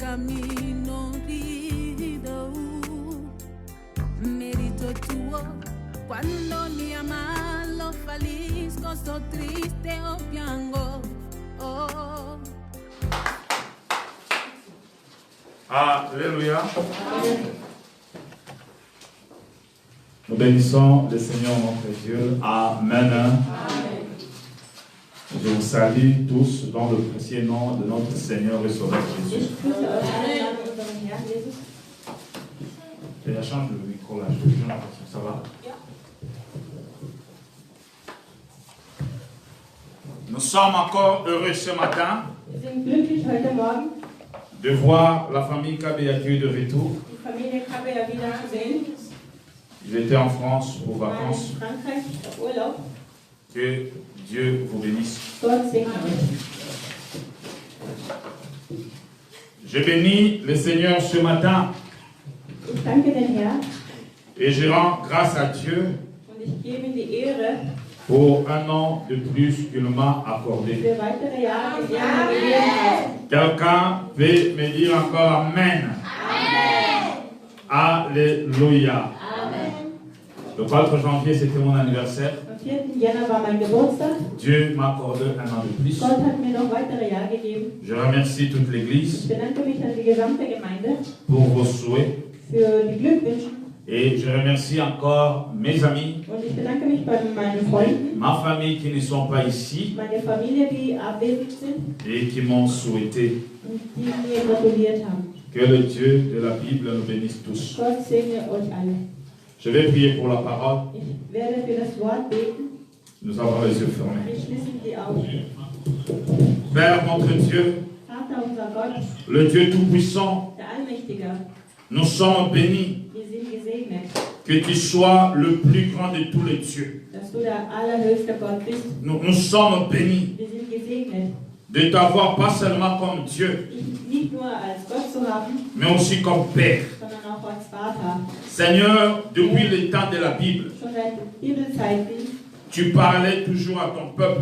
camino rido, merito tuo, quando mi amalo feliz, gozo triste o piango. Oh. Alléluia. Nous bénissons le Seigneur notre Dieu. Amen. Amen. Je vous salue tous dans le précieux nom de notre Seigneur et Sauveur Jésus. Et la change le micro là, ça va. Nous sommes encore heureux ce matin de voir la famille Kabeyaku de retour. Ils étaient en France pour vacances. Que Dieu vous bénisse. Je bénis le Seigneur ce matin. Et je rends grâce à Dieu pour un an de plus qu'il m'a accordé. Quelqu'un peut me dire encore Amen. Alléluia. Le 4 janvier, c'était mon anniversaire. Dieu m'a accordé un an de plus. Je remercie toute l'Église pour vos souhaits. Et je remercie encore mes amis, ma famille qui ne sont pas ici et qui m'ont souhaité. Que le Dieu de la Bible nous bénisse tous. Je vais prier pour la parole. Nous avons les yeux fermés. Père notre Dieu, le Dieu Tout-Puissant, nous sommes bénis. Que tu sois le plus grand de tous les dieux. Nous sommes bénis de t'avoir pas seulement comme Dieu, mais aussi comme Père. Seigneur, depuis le temps de la Bible, tu parlais toujours à ton peuple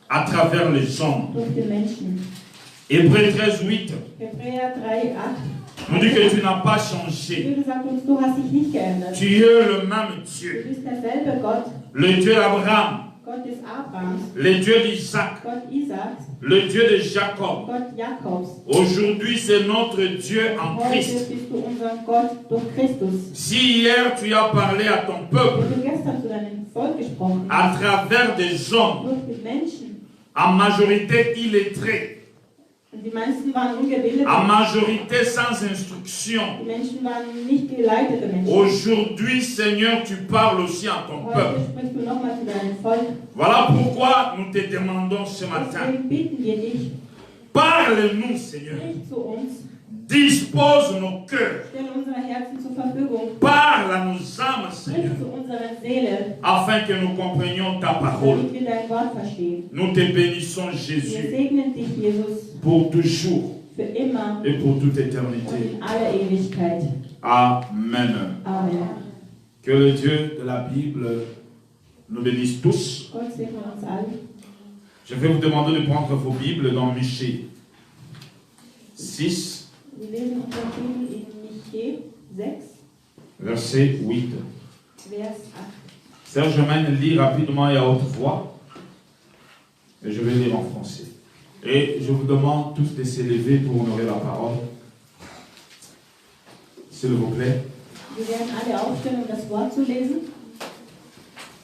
à travers les hommes. Hébreux 13:8 nous dit que tu n'as pas changé. Tu es le même Dieu. Le Dieu d'Abraham, le Dieu d'Isaac, le Dieu de Jacob. Aujourd'hui, c'est notre Dieu en Christ. Si hier tu as parlé à ton peuple à travers des hommes, en majorité illettrés, en majorité sans instruction, aujourd'hui, Seigneur, tu parles aussi à ton peuple. Voilà pourquoi nous te demandons ce matin. Parle-nous, Seigneur. Dispose nos cœurs. Parle à nos âmes, Seigneur, afin que nous comprenions ta parole. Nous te bénissons, Jésus, pour toujours et pour toute éternité. Amen. Que le Dieu de la Bible nous bénisse tous. Je vais vous demander de prendre vos Bibles dans Michée 6. Verset 8. Serge Germain lit rapidement et à haute voix. Et je vais lire en français. Et je vous demande tous de s'élever pour honorer la parole. S'il vous plaît.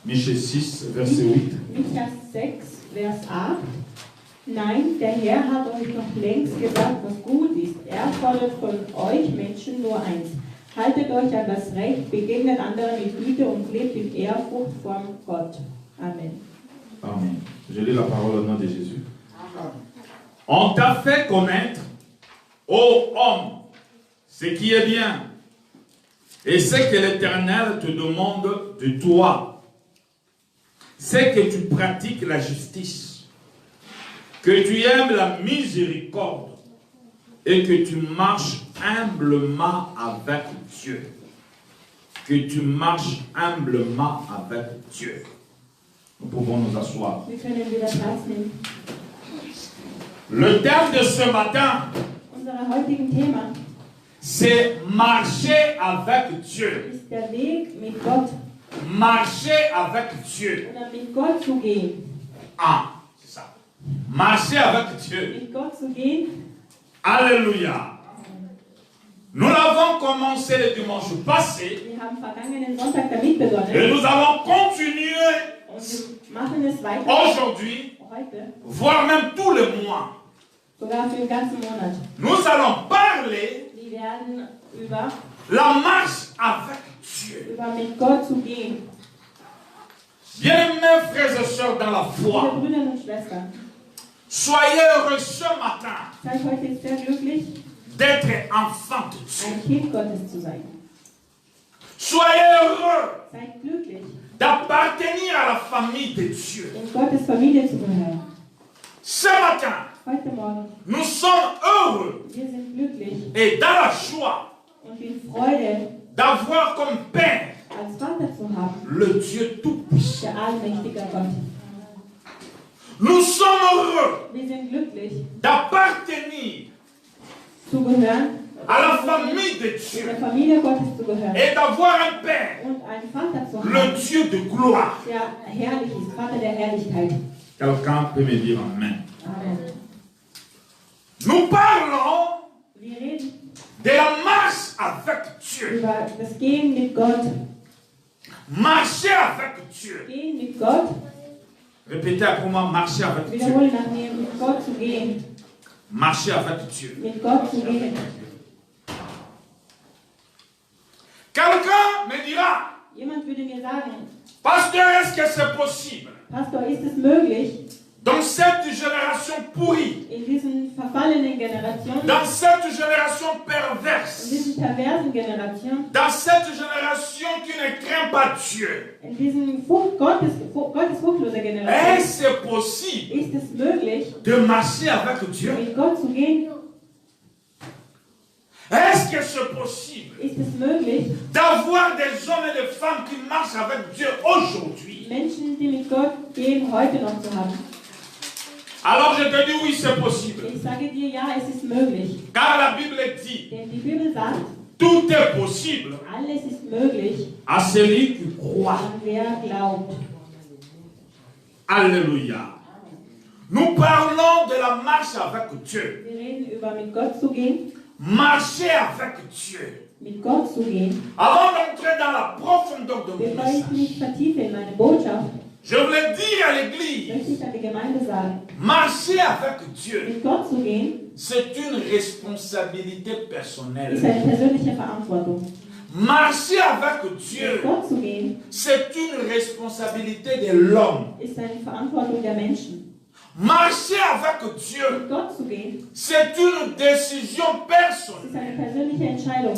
Michée 6, verset 8. Micha 6, Vers 8. Nein, der Herr hat euch noch längst gesagt, was gut ist. Er fordert von euch Menschen nur eins. Haltet euch an das Recht, begegnet anderen mit Güte und lebt in Ehrfurcht vor Gott. Amen. Amen. Je lis la parole au nom de Jésus. On t'a fait connaître, ô homme, ce qui est bien, et ce que l'Éternel te demande de toi, c'est que tu pratiques la justice, que tu aimes la miséricorde et que tu marches humblement avec Dieu. Que tu marches humblement avec Dieu. Nous pouvons nous asseoir. Le thème de ce matin, Unser heutigen Thema c'est marcher avec Dieu. ist der Weg mit Gott Marcher avec Dieu. oder mit Gott zu gehen. Ah, c'est ça. Marcher avec Dieu. Mit Gott zu gehen. Alléluia. Nous l'avons commencé le dimanche passé Wir haben vergangenen Sonntag damit begonnen et nous allons continuer und wir machen es weiter aujourd'hui, heute, voire même tout le mois. sogar für den ganzen Monat. Nous allons parler Wir werden über la marche avec Dieu. mit Gott zu gehen. Bien-aimés frères et sœurs dans la Liebe foi, Brüder und Schwestern, soyez heureux ce matin seid heute sehr glücklich, d'être enfant de Dieu. ein Kind Gottes zu sein. Soyez heureux Seid glücklich, d'appartenir à la famille de Dieu. in Gottes Familie zu gehören. Ce matin, Heute Morgen, nous sommes heureux wir sind glücklich et dans la joie und in Freude, d'avoir comme Père als Vater zu haben, le Dieu Tout-Puissant. der allmächtige Gott. Nous sommes heureux Wir sind glücklich, d'appartenir zu gehören, à la famille de in Dieu der Familie Gottes zu gehören et d'avoir un Père, und einen Vater zu le haben, Dieu de gloire. der herrlich ist, Vater der Herrlichkeit. Quelqu'un peut me dire Amen. Amen. Nous parlons Wir reden de la marche avec Dieu. über das Gehen mit Gott. Marcher avec Dieu. Gehen mit Gott, Répétez après moi, marcher avec Dieu. wiederhole nach mir, mit Gott zu gehen. Marcher avec Dieu. Mit Gott zu gehen. Quelqu'un me dira, Jemand würde mir sagen, pasteur, est-ce que c'est possible Pastor, ist es möglich, dans cette génération pourrie, in diesen verfallenen Generationen, dans cette génération in perverse, diesen perversen Generationen, dans cette génération qui ne craint pas Dieu, in diesen gottesfurchtlosen Generationen, est-ce possible ist es möglich, de marcher avec Dieu? mit Gott zu gehen? Est-ce que c'est possible Ist es möglich, d'avoir des hommes et des femmes qui marchent avec Dieu aujourd'hui? Menschen, die mit Gott gehen, heute noch zu haben? Alors je te dis oui, c'est possible. Ich sage dir, ja, es ist möglich. Car la Bible dit, Denn die Bibel sagt, tout est possible alles ist möglich, à celui qui croit. an wer glaubt. Alléluia. Nous parlons de la marche avec Dieu. Wir reden über mit Gott zu gehen, Marcher avec Dieu. mit Gott zu gehen. Avant d'entrer dans la profondeur de mon Bevor ich message, mich vertiefe in meine Botschaft, je voulais dire à l'église, möchte ich an die Gemeinde sagen, marcher avec Dieu, mit Gott zu gehen, c'est une responsabilité ist personnelle. eine persönliche Verantwortung. Marcher avec Mit Dieu, Gott zu gehen, c'est une responsabilité de l'homme. ist eine Verantwortung der Menschen. Marcher avec Dieu, Mit Gott zu gehen, c'est une décision ist personnelle. eine persönliche Entscheidung.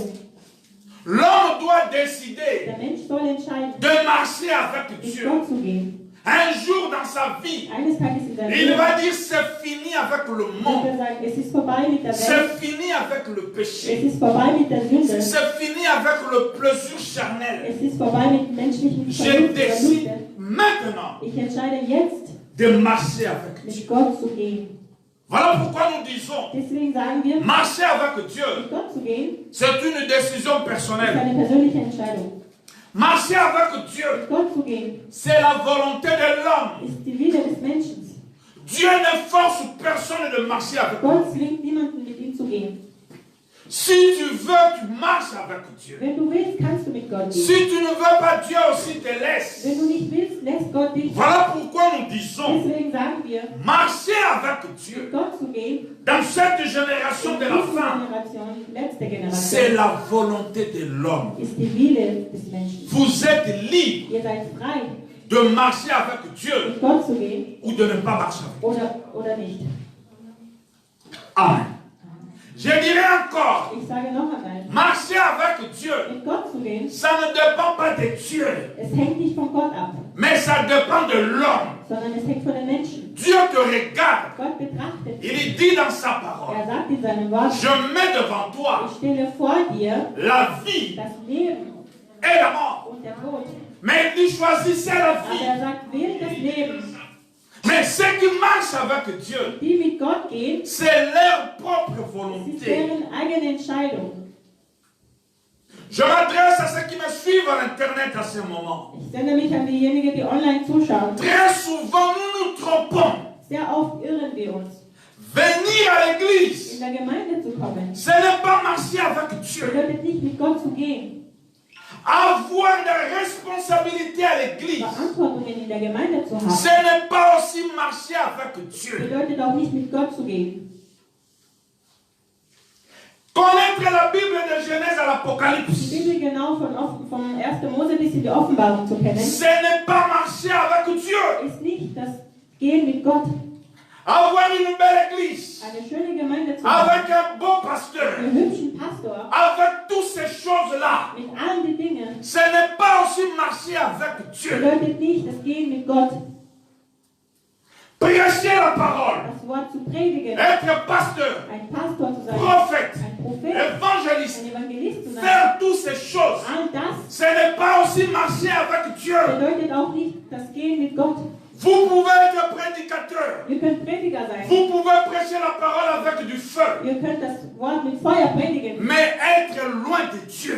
L'homme doit décider Der Mensch soll entscheiden, de marcher avec mit Dieu. Gott zu gehen. Un jour dans sa vie, Eines Tages in seinem il Leben va dire c'est fini avec le wird monde. er sagen, es ist vorbei mit der Welt, C'est fini avec le es péché. ist vorbei mit der Sünde, C'est fini avec le plaisir charnel. es ist vorbei mit menschlichen Je Vernunft oder décide Lüste. maintenant Ich entscheide jetzt, de marcher avec Dieu. mit Gott zu gehen. Voilà pourquoi nous disons, Deswegen sagen wir, marcher avec mit Dieu, Gott zu gehen, c'est une décision ist personnelle. eine persönliche Entscheidung. Marcher avec Dieu, Mit Gott zu gehen, c'est la volonté de l'homme. ist die Wille des Menschen. Dieu ne force personne de marcher avec lui. Gott zwingt niemanden, mit ihm zu gehen. Si tu veux, tu marches avec Dieu. Wenn du willst, kannst du mit Gott Si gehen. tu ne veux pas, Dieu aussi te laisse. Wenn du nicht willst, lässt Gott dich. Voilà pourquoi nous disons, Deswegen sagen wir, marcher avec Dieu. mit Gott zu gehen, Dans cette génération in de dieser la fin, Generation, letzte c'est Generation, la volonté de l'homme. ist die Wille des Menschen. Vous êtes libre Ihr seid frei, de marcher avec Dieu mit Gott zu gehen ou de ne pas marcher avec Dieu. oder nicht. Amen. Je dirais encore, Ich sage noch einmal, marcher avec Dieu, mit Gott zu gehen, ça ne dépend pas de Dieu, es hängt nicht von Gott ab, mais ça dépend de l'homme. sondern es hängt von den Menschen. Dieu te regarde. Gott betrachtet dich. Il dit dans sa parole, Er sagt in seinem Wort, je mets devant toi ich stelle vor dir la vie das Leben et la mort. und der Tod. Mais il dit choisissez la Aber vie. er sagt, wähle das Leben. Mais ceux qui marchent avec Dieu, Die mit Gott gehen, c'est leur propre das ist volonté. deren eigene Entscheidung. Je m'adresse à ceux qui me suivent à l'internet à ce moment. Ich sende mich an diejenigen, die online zuschauen. Très souvent, nous nous trompons. Sehr oft irren wir uns. Venir à l'église, In der Gemeinde zu kommen, ce n'est pas marcher avec Dieu. bedeutet nicht mit Gott zu gehen. Avoir des responsabilités à l'église, Verantwortungen in der Gemeinde zu ce haben, n'est pas aussi marcher avec Dieu. bedeutet auch nicht mit Gott zu gehen. Connaître la Bible de Genèse à Die l'Apocalypse, Bibel genau vom 1. Mose bis in die Offenbarung zu kennen, ce n'est pas marcher avec Dieu. ist nicht das Gehen mit Gott. Avoir une belle église, Eine schöne Gemeinde zu haben, avec un beau pasteur, einen hübschen Pastor, avec toutes ces choses-là, mit allen die Dingen, ce n'est pas aussi marcher avec Dieu. bedeutet nicht das Gehen mit Gott. Prêcher la parole, Das Wort zu predigen, être pasteur, ein Pastor zu sein, prophète, ein Prophet, évangéliste, ein Evangelist zu sein. faire toutes ces choses, All das ce n'est pas aussi marcher avec Dieu. bedeutet auch nicht das Gehen mit Gott. Vous pouvez être prédicateur, Ihr könnt Prediger sein, vous pouvez prêcher la parole avec du feu, ihr könnt das Wort mit Feuer predigen, mais être loin de Dieu.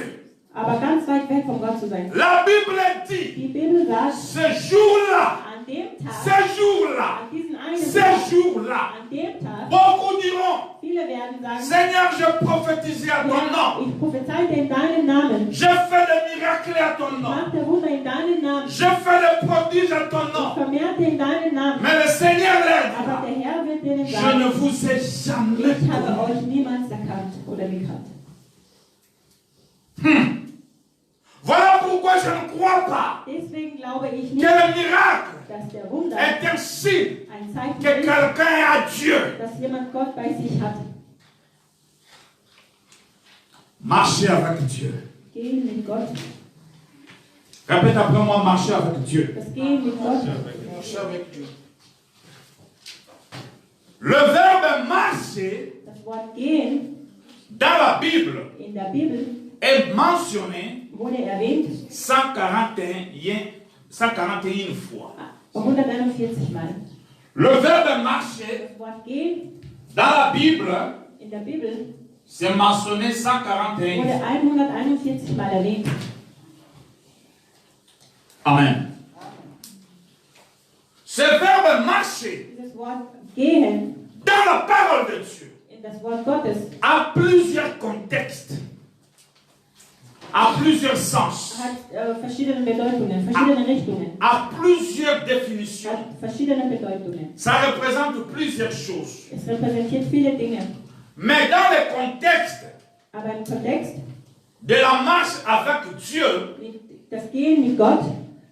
aber ganz weit weg von Gott zu sein. La Bible dit, Die Bibel sagt, ce jour-là, an dem Tag, ce jour-là, an diesem einen ce Tag, jour-là, an dem Tag, beaucoup diront, viele werden sagen, Seigneur, je prophétise à ton ja, nom, ich prophezeite in deinem Namen, je fais des miracles à ton ich nom, mache Wunder in deinem Namen, je fais des prodiges à ton ich nom, vermehrte in deinem Namen. mais le Seigneur leur Aber dira, der Herr wird denen je ne sagen, vous ai jamais ich habe connu. euch niemals erkannt oder gekannt. Voilà pourquoi je ne crois pas Deswegen glaube ich que nicht, le miracle dass der Wunder est un signe ein Zeichen que ist, quelqu'un est à Dieu. dass jemand Gott bei sich hat. Marcher avec Dieu. Gehen mit Gott. Répète après moi, marcher avec Dieu. Das Gehen mit Gott. Le verbe marcher Das Wort gehen dans la Bible in der Bibel est mentionné wurde erwähnt 141 fois. 141 Mal. Le verbe marcher Das Wort gehen dans la Bible, in der Bibel c'est mentionné 141 wurde fois. 141 Mal erwähnt. Amen. Ce verbe marcher Dieses Wort gehen dans la parole de Dieu in das Wort Gottes a plusieurs contextes, a plusieurs sens, hat verschiedene Bedeutungen, verschiedene Richtungen, a plusieurs définitions. hat verschiedene Bedeutungen. Ça représente plusieurs choses. Es repräsentiert viele Dinge. Mais dans le contexte Aber im Kontext, de la marche avec Dieu, das Gehen mit Gott,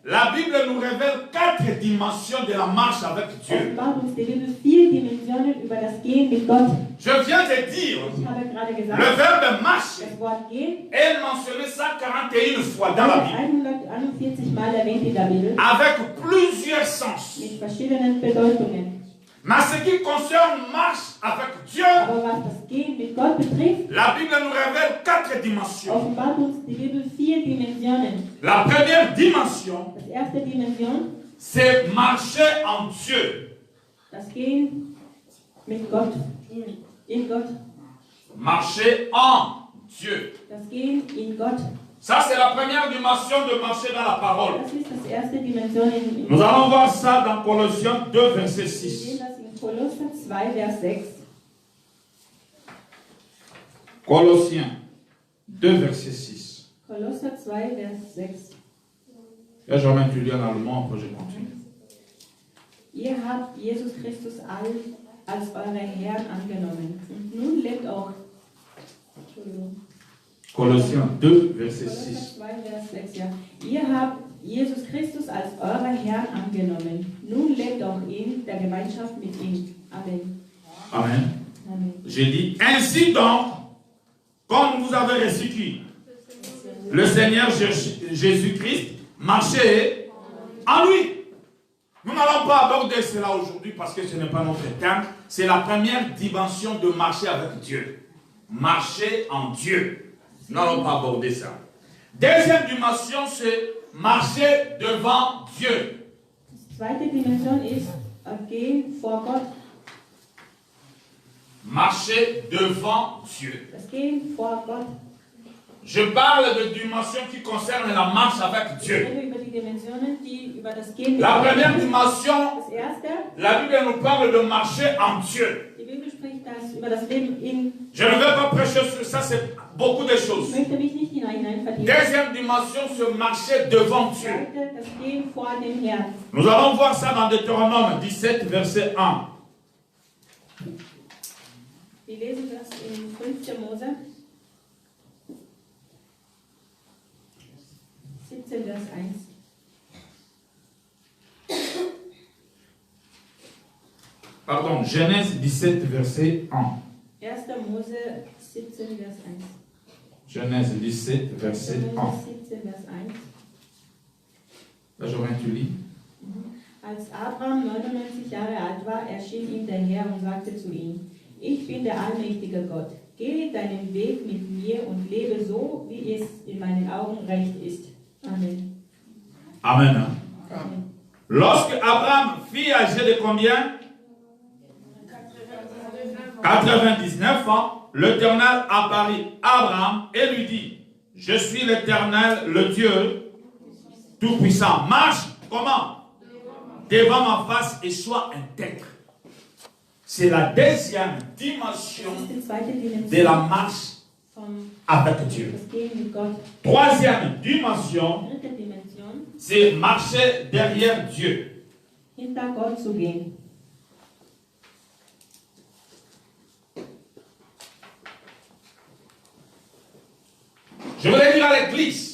la Bible nous révèle 4 dimensions de la marche avec Dieu. offenbart uns die Bibel 4 Dimensionen über das Gehen mit Gott. Je viens de dire, Ich habe gerade le gesagt, verbe marcher das Wort Gehen est mentionné 141 fois dans la Bible, 141 Mal erwähnt in der Bibel, avec plusieurs sens. mit verschiedenen Bedeutungen. Mais ce qui concerne marche avec Dieu, Aber was das Gehen mit Gott betrifft, la Bible nous révèle 4 dimensions. offenbart uns die Bibel 4 Dimensionen. La première dimension, Das erste Dimension, c'est marcher en Dieu. das Gehen mit Gott, in Gott, Marcher en Dieu. das Gehen in Gott. Ça, c'est la première dimension de marcher dans la parole. Das ist das erste Dimension in Nous allons voir ça dans Colossiens 2, verset Wir 6. sehen das in Kolosser 2, Vers 6. Colossiens 2, verset 6. Kolosser 2, Vers 6. Là, je vais m'introduire en allemand, après je continue. Ihr habt Jesus Christus als euren Herrn angenommen. Und nun lebt auch. Entschuldigung. Colossiens 2, verset Kolosser 6. 2, Vers 6, ja. Ihr habt Jesus Christus als euren Herrn angenommen. Nun lebt auch in der Gemeinschaft mit ihm. Amen. Amen. Amen. J'ai dit, ainsi donc, comme vous avez reçu qui? Le Seigneur Jésus-Christ, marchez en lui. Nous n'allons pas aborder cela aujourd'hui parce que ce n'est pas notre thème. C'est la première dimension de marcher avec Dieu. Marcher en Dieu. Nous n'allons pas aborder ça. Deuxième dimension, c'est marcher devant Dieu. Die zweite Dimension ist Gehen vor Gott. Marcher devant Dieu. Das Gehen vor Gott. Je parle de dimensions qui concernent la marche avec Ich Dieu. rede über die Dimensionen, die über das Gehen mit La Gott première sind. dimension, Das erste, la Bible nous parle de marcher en Dieu. die Bibel spricht über das Leben in. Je ne vais pas prêcher sur ça, c'est beaucoup de Ich choses. möchte mich nicht hinein vertiefen. Deuxième dimension, se marcher devant Dieu. Zweite, das Gehen vor dem Herrn. Nous allons voir ça dans Deutéronome 17, verset 1. Wir lesen das in 5. Mose 17, Vers 1. Pardon, Genèse 17, verset 1. 1. Mose 17, Vers 1. Genèse 17, verset 1. Mose 17, Vers 1. Là, Jorin, tu lis. Als Abraham 99 Jahre alt war, erschien ihm der Herr und sagte zu ihm: Ich bin der allmächtige Gott. Gehe deinen Weg mit mir und lebe so, wie es in meinen Augen recht ist. Amen. Amen. Amen. Lorsque Abraham fut âgé de combien? 99 ans, l'Éternel apparut à Abraham et lui dit: Je suis l'Éternel, le Dieu Tout-Puissant. Marche comment? Devant ma face et sois intègre. C'est la deuxième dimension Das ist die zweite Dimension de la marche vom avec Dieu. das Gehen mit Gott. Troisième dimension, Dritte Dimension, c'est marcher derrière Dieu. hinter Gott zu gehen. Je voulais dire à l'église,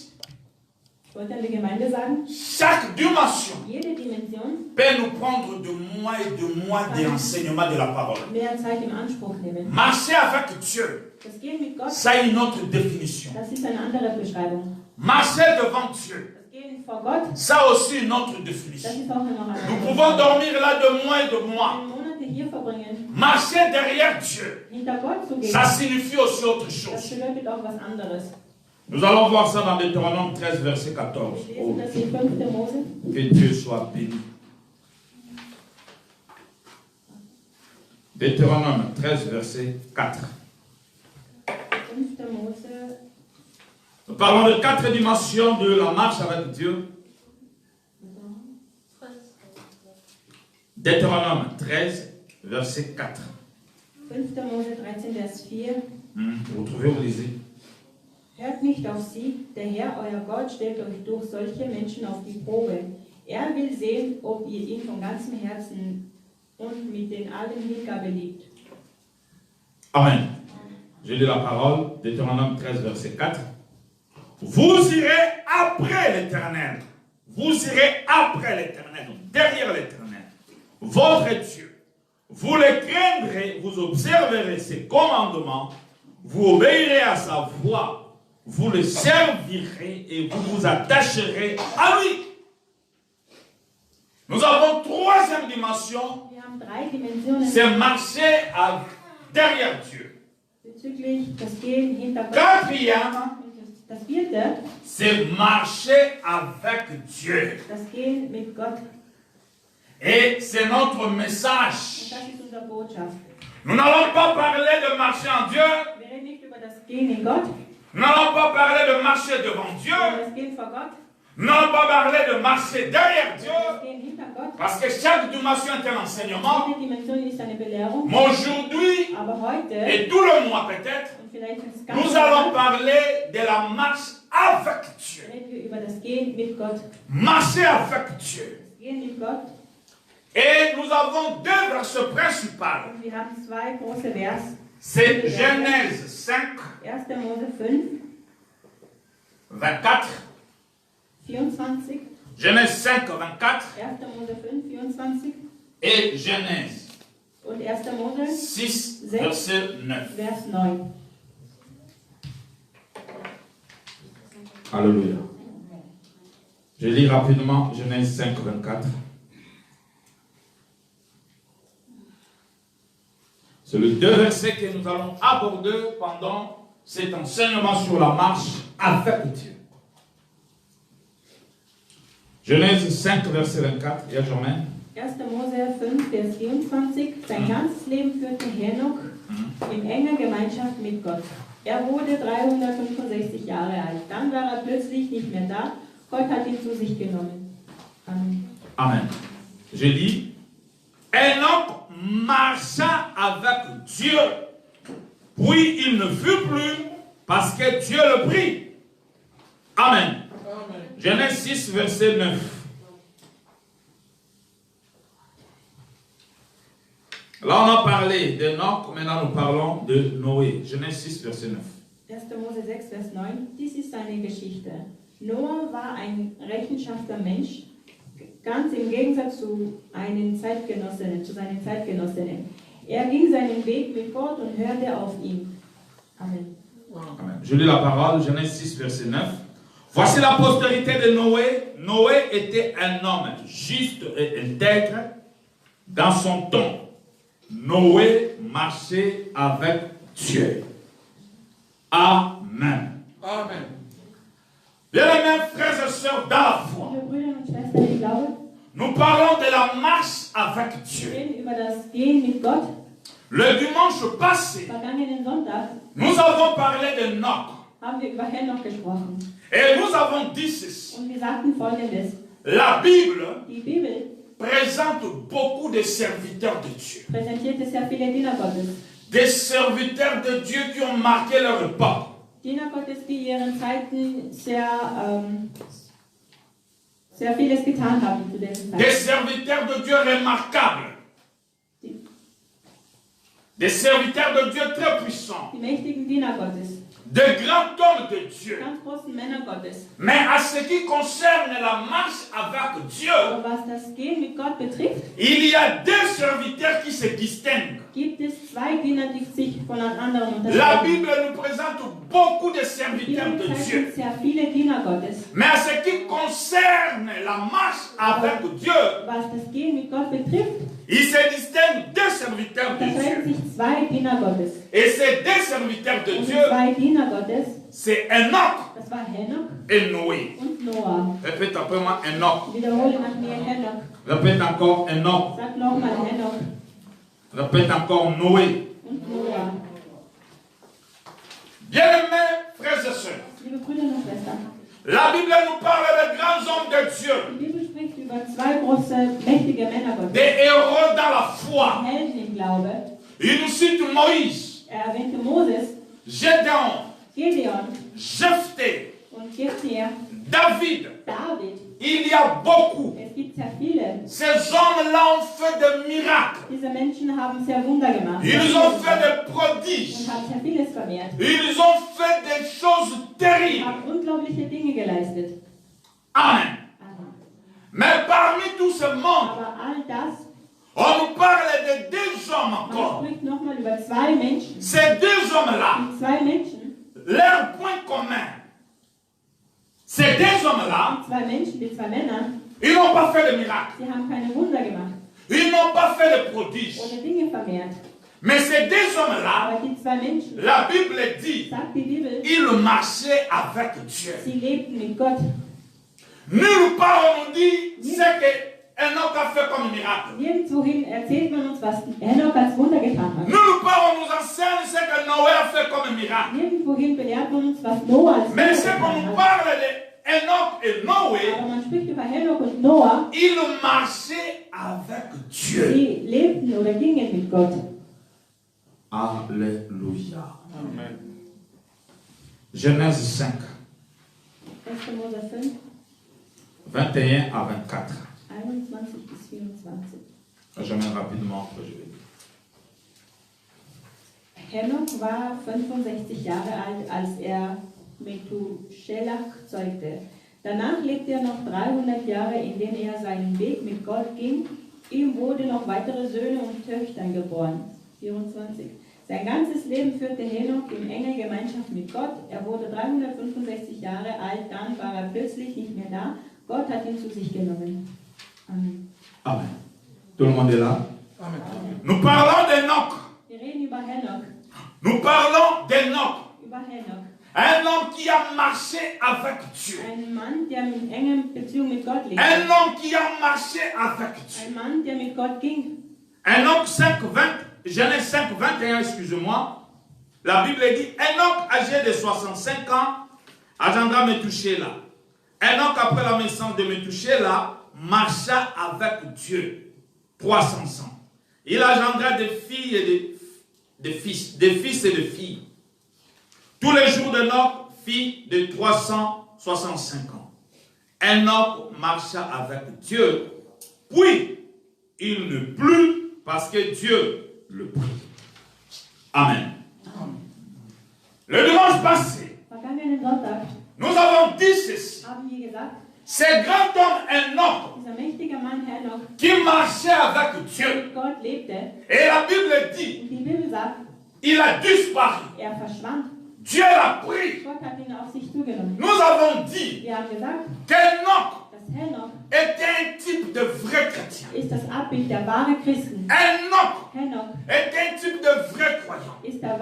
Ich wollte an die Gemeinde sagen, chaque dimension jede Dimension peut nous prendre de mois et de mois d'enseignement de la parole. mehr Zeit im Anspruch nehmen. Marcher avec Dieu, Das Gehen mit Gott, ça a une autre définition. das ist eine andere Beschreibung. Marcher devant Dieu, Das Gehen vor Gott, ça a aussi une autre das définition. ist auch noch eine Nous andere pouvons dormir là de mois et de mois. Monate hier verbringen, Marcher derrière Dieu, hinter Gott zu gehen, ça signifie aussi autre das chose. bedeutet auch was anderes. Nous allons voir ça dans Deutéronome 13, verset 14. Wir Oh, lesen das in 5. Mose, que Dieu soit béni. Deutéronome 13, verset 4. 5. Mose, Nous parlons de 4 dimensions de la marche avec Dieu. Deutéronome 13, verset 4. 5. Mose 13, Vers 4. Vous trouvez, vous lisez. Hört nicht auf sie, der Herr, euer Gott, stellt euch durch solche Menschen auf die Probe. Er will sehen, ob ihr ihn von ganzem Herzen und mit den allen Hingabe liebt. Amen. Je lis la parole, Deutéronome 13, verset 4. Vous irez après l'Éternel. Vous irez après l'Éternel, derrière l'Éternel, votre Dieu. Vous le craindrez, vous observerez ses commandements, vous obéirez à sa voix. Vous le servirez et vous vous attacherez à lui. Nous avons troisième dimension, Wir haben 3 Dimensionen c'est marcher derrière Dieu. bezüglich das Gehen hinter Gott. Quatrième, Das 4. c'est marcher avec Dieu. Das Gehen mit Gott. Et c'est notre Und message. das ist unsere Botschaft. Nous n'allons pas parler de marcher en Dieu. Wir reden nicht über das Gehen in Gott, Nous n'allons pas parler de marcher devant Dieu. über das Gehen vor Gott, Nous n'allons pas parler de marcher derrière Dieu. das Gehen hinter Gott. Parce que chaque dimension est un enseignement. Jede Dimension ist eine Belehrung. Mais aujourd'hui, Aber heute, et tout le mois peut-être, und vielleicht das nous ganze allons Jahr, parler de la marche avec Dieu. reden wir über das Gehen mit Gott. Marcher avec Dieu. Das Gehen mit Gott. Et nous avons 2 versets principaux. Und wir haben 2 große Vers. C'est Genèse 5, 1. Mose 5, 24. 24. Genèse 5, 24. 1. Mose 5, 24. Et Genèse Und 1. Mose 6, verset 9. Vers 9. Alléluia. Je lis rapidement Genèse 5, 24. C'est le 2 versets que nous allons aborder pendant cet enseignement sur la marche avec Dieu. Genèse 5, verset 24. Il y a Germain. 1. Mose 5, Vers 24. Sein ganzes Leben führte Henoch in enger Gemeinschaft mit Gott. Er wurde 365 Jahre alt. Dann war er plötzlich nicht mehr da. Gott hat ihn zu sich genommen. Amen. Amen. Je lis, Enoch marcha avec Dieu, puis il ne fut plus parce que Dieu le prit. Amen. Amen. Genèse 6, verset 9. Là, on a parlé d'Enoch, maintenant nous parlons de Noé. Genèse 6, verset 9. 1. Mose 6, Vers 9. Dies ist seine Geschichte. Noah war ein rechenschafter Mensch, ganz im Gegensatz zu seinen Zeitgenossinnen. Er ging seinen Weg mit Gott und hörte auf ihn. Amen. Amen. Je lis la parole, Genèse 6, verset 9. Voici la postérité de Noé. Noé était un homme juste et intègre dans son temps. Noé marchait avec Dieu. Amen. Amen. Bien-aimés frères et sœurs dans la foi, Liebe Brüder und Schwestern im Glauben, nous parlons de la marche avec wir Dieu. reden über das Gehen mit Gott. Le dimanche passé, Vergangenen Sonntag nous avons parlé de Enoch. haben wir über Henoch gesprochen. Et nous avons dit ceci. Und wir sagten Folgendes. La Bible Die Bibel présente beaucoup de serviteurs de Dieu. präsentierte sehr viele Diener Gottes. Des serviteurs de Dieu qui ont marqué leur époque. Diener Gottes, die in ihren Zeiten sehr vieles getan haben zu diesen Des Zeiten. serviteurs de Dieu remarquables. Des serviteurs de Dieu très puissants. Die mächtigen Diener Gottes, De grands hommes de Dieu. ganz großen Männer Gottes. Mais à ce qui concerne la marche avec Dieu, Aber was das Gehen mit Gott betrifft, il y a deux serviteurs qui se distinguent. gibt es zwei Diener, die sich von anderen La unterscheiden. Bible nous présente beaucoup de Die serviteurs Bibel de zeigt Dieu. uns sehr viele Diener Gottes. Mais à ce qui concerne la marche avec Dieu, Was das Gehen mit Gott betrifft, il se distingue deux serviteurs de unterscheiden Dieu. sich zwei Diener Gottes. Et ces deux serviteurs de Und die Dieu, zwei Diener Gottes, c'est Enoch das war Henoch et Noé. und Noah. Répète après moi, Enoch. Wiederhole nach mir Henoch. Répète encore, Enoch. Sag nochmal Henoch Répète encore, Noé. und Noah. Bien-aimés frères et sœurs, Liebe Brüder und Schwestern, la Bible nous parle de grands hommes de Dieu, die Bibel spricht über zwei große, mächtige Männer Gottes, des héros dans la foi. Helden im Glaube. Il nous cite Moïse, Er erwähnte Moses, Gédéon, Gideon Jephthé, und Jephthah, David. David. Il y a beaucoup. Es gibt sehr viele. Ces hommes-là ont fait des miracles. Diese Menschen haben sehr Wunder gemacht. Ils ont fait des Und prodiges. haben sehr vieles vermehrt. Ils ont fait des choses terribles. Haben unglaubliche Dinge geleistet. Amen. Amen. Mais parmi tout ce monde, Aber all das, on nous parle de deux hommes man encore. spricht nochmal über zwei Menschen. Ces deux hommes-là, Die zwei Menschen, leur point commun, ces deux hommes-là, die zwei Menschen, die zwei Männer, ils n'ont pas fait de miracles. sie haben keine Wunder gemacht Ils n'ont pas fait de prodiges. oder Dinge vermehrt. Mais ces deux hommes-là, Aber die zwei Menschen, la Bible dit, sagt die Bibel, ils marchaient avec Dieu. sie lebten mit Gott. Nulle part on nous dit ce qu'Enoch a fait comme miracle. Nirgendwohin erzählt man uns, was Henoch als Wunder getan hat. Nulle part on nous enseigne ce que Noé a fait comme miracle. Nirgendwohin belehrt man uns, was Noah als Wunder Mais ce qu'on nous getan hat. parle d'Enoch et Noé, Aber man spricht über Henoch und Noah, ils marchaient avec Dieu. sie lebten oder gingen mit Gott. Alléluia. Amen. Genèse 5, 1. Mose 5, 21 à 24. 21 bis 24. Je mets rapidement, après je vais dire. Henoch war 65 Jahre alt, als er Methuselah zeugte. Danach lebte er noch 300 Jahre, in denen er seinen Weg mit Gott ging. Ihm wurden noch weitere Söhne und Töchter geboren. 24. Sein ganzes Leben führte Henoch in enger Gemeinschaft mit Gott. Er wurde 365 Jahre alt, dann war er plötzlich nicht mehr da. Gott hat ihn zu sich genommen. Amen. Amen. Tout le monde est là? Amen. Nous parlons d'Enoch. Wir reden über Henoch. Nous parlons d'Enoch. Über Henoch. Un homme qui a marché avec Dieu. Ein Mann, der in enger Beziehung mit Gott lebte. Un homme qui a marché avec Dieu. Ein Mann, der mit Gott ging. Un homme 5, Genèse 5, 21, excusez-moi. La Bible dit, Enoch âgé de 65 ans, engendra Métouchéla. Enoch, après la naissance de Métouchéla, marcha avec Dieu 300 ans. Il engendra des filles et des fils et des filles. Tous les jours d'Enoch fit de 365 ans. Enoch marcha avec Dieu, puis il ne plut parce que Dieu le prit. Amen. Le dimanche passé, Vergangenen Sonntag nous avons dit ceci. haben wir gesagt, Ce grand homme Enoch dieser mächtige Mann Henoch qui marchait avec Dieu. mit Gott lebte. Et la Bible dit, Und die Bibel sagt, il a disparu. verschwand. Dieu l'a pris. Gott hat ihn auf sich zugenommen. Nous avons dit Wir haben gesagt, qu'Enoch dass Henoch était un type de vrai chrétien. ist das Abbild der wahren Christen. Enoch Henoch était un type de vrai croyant. ist der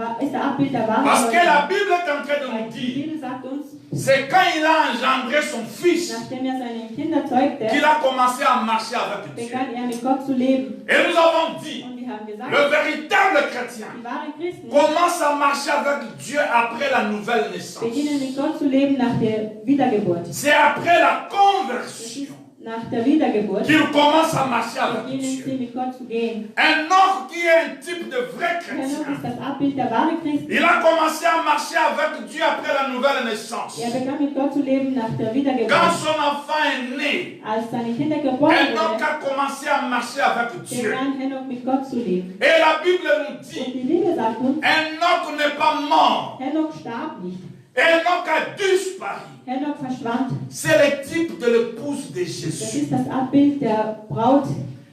Abbild der wahren Parce que la Christen. Bible est en train de Weil nous die dire, Bibel sagt uns, c'est quand il a engendré son fils nachdem seine Kinder zeugte, qu'il a commencé à marcher avec Dieu. begann mit Gott zu leben. Et nous avons dit, Und wir haben gesagt, le véritable chrétien die wahren Christen commence à marcher avec Dieu après la nouvelle naissance. beginnen mit Gott zu leben nach der Wiedergeburt. C'est après la Das conversion ist nach der Wiedergeburt qu'il commence à marcher avec beginnen sie Dieu. mit Gott zu gehen. Enoch qui est un type de vrai Henoch ist chrétien, das Abbild der wahren Christen. il a commencé à marcher avec Dieu après la nouvelle naissance. Begann mit Gott zu leben nach der Quand Wiedergeburt. son enfant est né, Als seine Kinder geboren Enoch wurden, a commencé à marcher avec Dieu. begann Henoch mit Gott zu leben. Et la Bible nous Und dit, die Bibel sagt uns, Enoch n'est pas mort. Henoch starb nicht. Enoch a disparu. Henoch verschwand. C'est le type de l'épouse de Das Jésus. ist das Abbild der Braut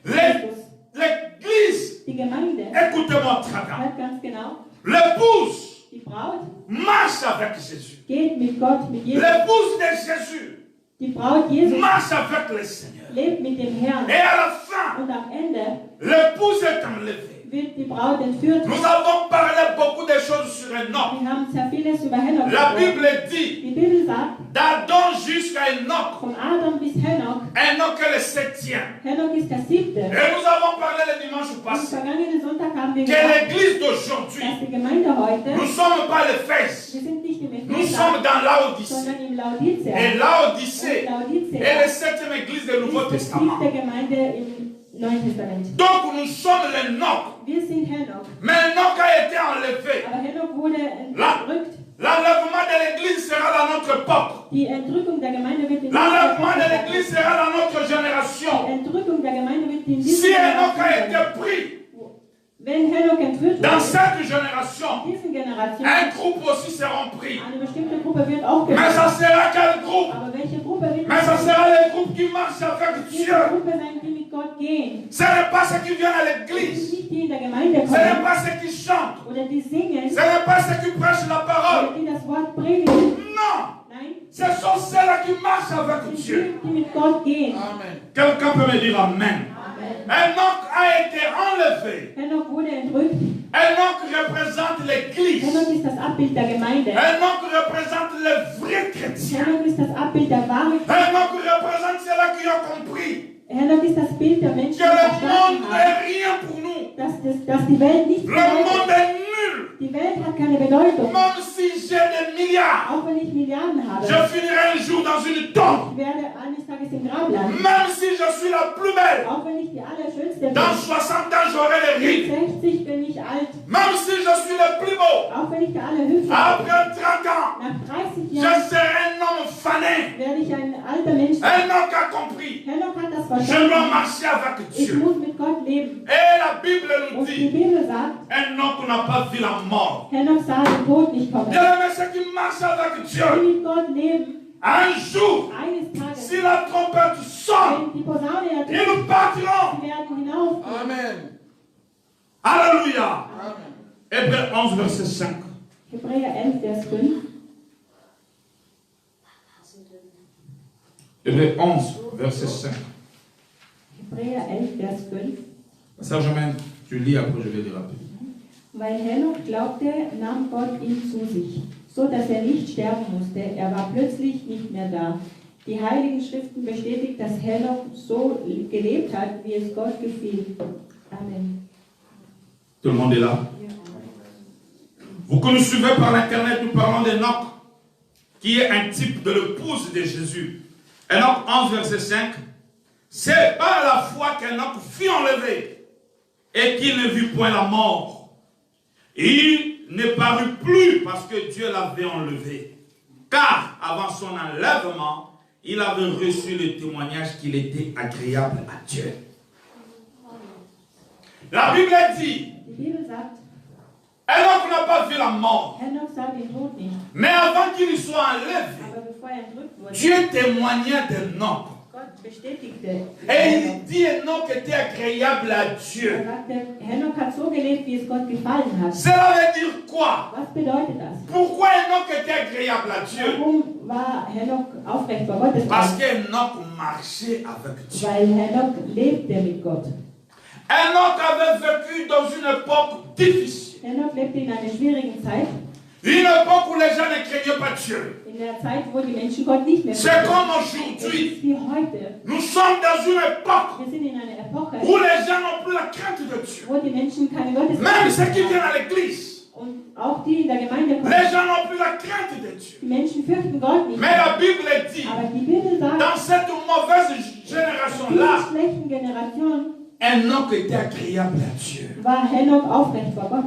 Jesus. L'église, Die Gemeinde écoutez-moi très bien. hört ganz genau, L'épouse die Braut marche avec Jésus. geht mit Gott, mit Jesus. L'épouse de Jésus Die Braut Jesus marche avec le Seigneur. lebt mit dem Herrn. Et à la fin, Und am Ende l'épouse est enlevée. wird die Braut entführt. Nous avons parlé beaucoup de choses sur Enoch. Wir haben sehr vieles über Henoch La gesprochen. Bible dit, Die Bibel sagt, d'Adam jusqu'à Enoch, von Adam bis Henoch. Enoch est le 7e. Henoch ist der 7. Et nous avons parlé le dimanche Am passé vergangenen Sonntag haben wir que gesagt, l'église d'aujourd'hui, dass die Gemeinde heute, nous ne sommes pas les Fès, wir sind nicht im nous Epheser, sommes dans Laodicée. sondern im Laodicea. Et Laodicée Und Laodicea est la 7e église du Nouveau ist die Testament. 7. Gemeinde im Neuen Testament. Donc nous sommes les Enoch. Wir sind Henoch. Mais Enoch a été enlevé. Aber Henoch wurde entrückt. L'enlèvement de l'église sera dans notre époque. Die Entrückung der Gemeinde wird in L'enlèvement de dieser l'église sera dans notre Die génération. Entrückung der Gemeinde wird in Si dieser Enoch a Generation été sein. pris Wenn Henoch entführt dans wird, cette génération, in diesen Generationen, un groupe aussi sera pris. eine bestimmte Gruppe wird auch Mais geführt. ça sera quel groupe? Aber welche Gruppe wird Mais ça sera les groupes qui marchent avec diese Dieu. Gruppe sein, die mit Gott gehen? Ce n'est pas ceux qui viennent à Das sind l'église. nicht die in der Gemeinde Ce n'est kommen pas ceux qui chantent. oder die singen Ce n'est pas ceux qui prêchent la oder parole. die das Wort predigen. Non. Nein, Ce sont ceux-là qui marchent avec das sind Dieu. die, die mit Gott gehen. Quelqu'un peut me dire Amen. Amen. Enoch a été enlevé. Henoch wurde entrückt. Enoch représente l'église. Henoch ist das Abbild der Gemeinde. Enoch représente les vrais chrétiens. Henoch ist das Abbild der wahren. Enoch représente ceux-là qui ont compris Henoch ist das Bild der Menschen, que die le verstanden monde haben, n'est rien pour nous. dass die Welt nicht Le bedeutet. monde est nul. Die Welt hat keine Bedeutung. Même si j'ai des milliards, Auch wenn ich Milliarden habe. je finirai un jour dans une tombe. Ich werde eines Tages im Grab landen. Même si je suis la plus belle, Auch wenn ich die Allerschönste bin. dans 60 ans j'aurai les rides. 60 bin ich alt. Même si je suis le plus beau, Auch wenn ich der Allerhöchste bin. après 30 ans, Nach 30 je Jahren serai un homme fané. werde ich ein alter Mensch sein. Enoch a compris. Henoch hat das Je dois verstanden. marcher avec Ich Dieu. muss mit Gott leben. Et la Bible nous Und die dit, Bibel sagt, Enoch n'a pas vu la mort. Henoch sah den Tod nicht kommen. Bien aimé, ceux qui marchent avec Dieu, Die mit Gott leben, un jour, eines Tages, si la trompette sonne, wenn die Posaune ertönt, ils partiront. sie werden hinauf. Amen. Alléluia. Amen. Hébreux 11, verset 5. Hebräer 11, Vers 5. Hébreux 11, verset 5. Hebräer 11, Vers 5. Ça, tu lis, après je vais lire rapidement. Weil Henoch glaubte, nahm Gott ihn zu sich, so dass er nicht sterben musste. Er war plötzlich nicht mehr da. Die Heiligen Schriften bestätigt, dass Henoch so gelebt hat, wie es Gott gefiel. Amen. Tout le monde est là? Vous que nous suivez par l'internet, nous parlons d'Enoch, qui est un type de l'épouse de Jésus. Enoch 11, verset 5. C'est par la foi qu'Enoch fut enlevé et qu'il ne vit point la mort. Il ne parut plus parce que Dieu l'avait enlevé. Car avant son enlèvement, il avait reçu le témoignage qu'il était agréable à Dieu. La Bible dit, Die Bibel sagt, Enoch n'a pas vu la mort. Henoch sah den Tod nicht. Mais avant qu'il soit enlevé, Aber bevor entrückt wurde, Dieu témoignait d'Enoch. Gott bestätigte. Et il dit Enoch était agréable à Dieu. Er sagte, Henoch hat so gelebt, wie es Gott gefallen hat. Cela veut dire quoi? Was bedeutet das? Pourquoi Enoch était agréable à Dieu? Warum war Henoch aufrecht vor Gottes Parce Augen? qu'Enoch marchait avec Dieu. Weil Henoch lebte mit Gott. Enoch avait vécu dans une époque difficile. Henoch lebte in einer schwierigen Zeit. Une époque où les gens ne craignaient pas Dieu. In der Zeit, wo die Menschen Gott nicht mehr C'est kannten. comme Es aujourd'hui. ist wie heute. Nous sommes dans une époque Wir sind in einer Epoche, où les gens n'ont plus la crainte de Dieu. wo die Menschen keine Même Gottesfurcht ceux qui haben. viennent à l'église, Und auch die in der Gemeinde kommen. les gens n'ont plus la crainte de Dieu. Die Menschen fürchten Gott nicht Mais mehr. la Bible dit, Aber die Bibel sagt, dans cette mauvaise in dieser génération-là, schlechten Generation Enoch était agréable à Dieu. war Henoch aufrecht vor Gott.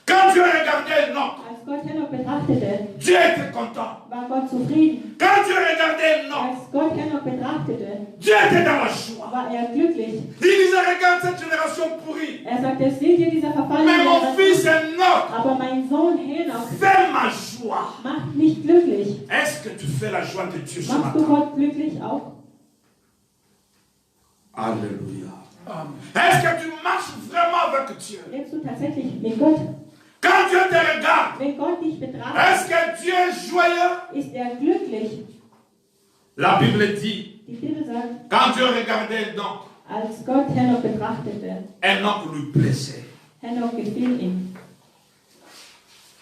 Quand Dieu regardait Enoch, Als Gott Henoch betrachtete, Dieu était content. war Gott zufrieden. Quand Dieu regardait Enoch, Als Gott Henoch betrachtete, Dieu était dans la joie. war er glücklich. Il disait, regarde cette génération pourrie. Er sagte, seht ihr dieser verfallene Mais mon fils Generation? Enoch Aber mein Sohn Henoch fait ma joie. macht mich glücklich. Est-ce que tu fais la joie de Dieu ce Machst du matin? Gott glücklich auch? Alléluia. Est-ce que tu marches vraiment avec Dieu? Lebst du tatsächlich mit Gott? Quand Dieu te regarde, Wenn Gott dich betrachtet, est-ce que Dieu est joyeux? ist er glücklich. La Bible dit, Die Bibel sagt, quand Dieu regardait Enoch, als Gott Henoch betrachtete, Enoch lui plaisait. Henoch gefiel ihm.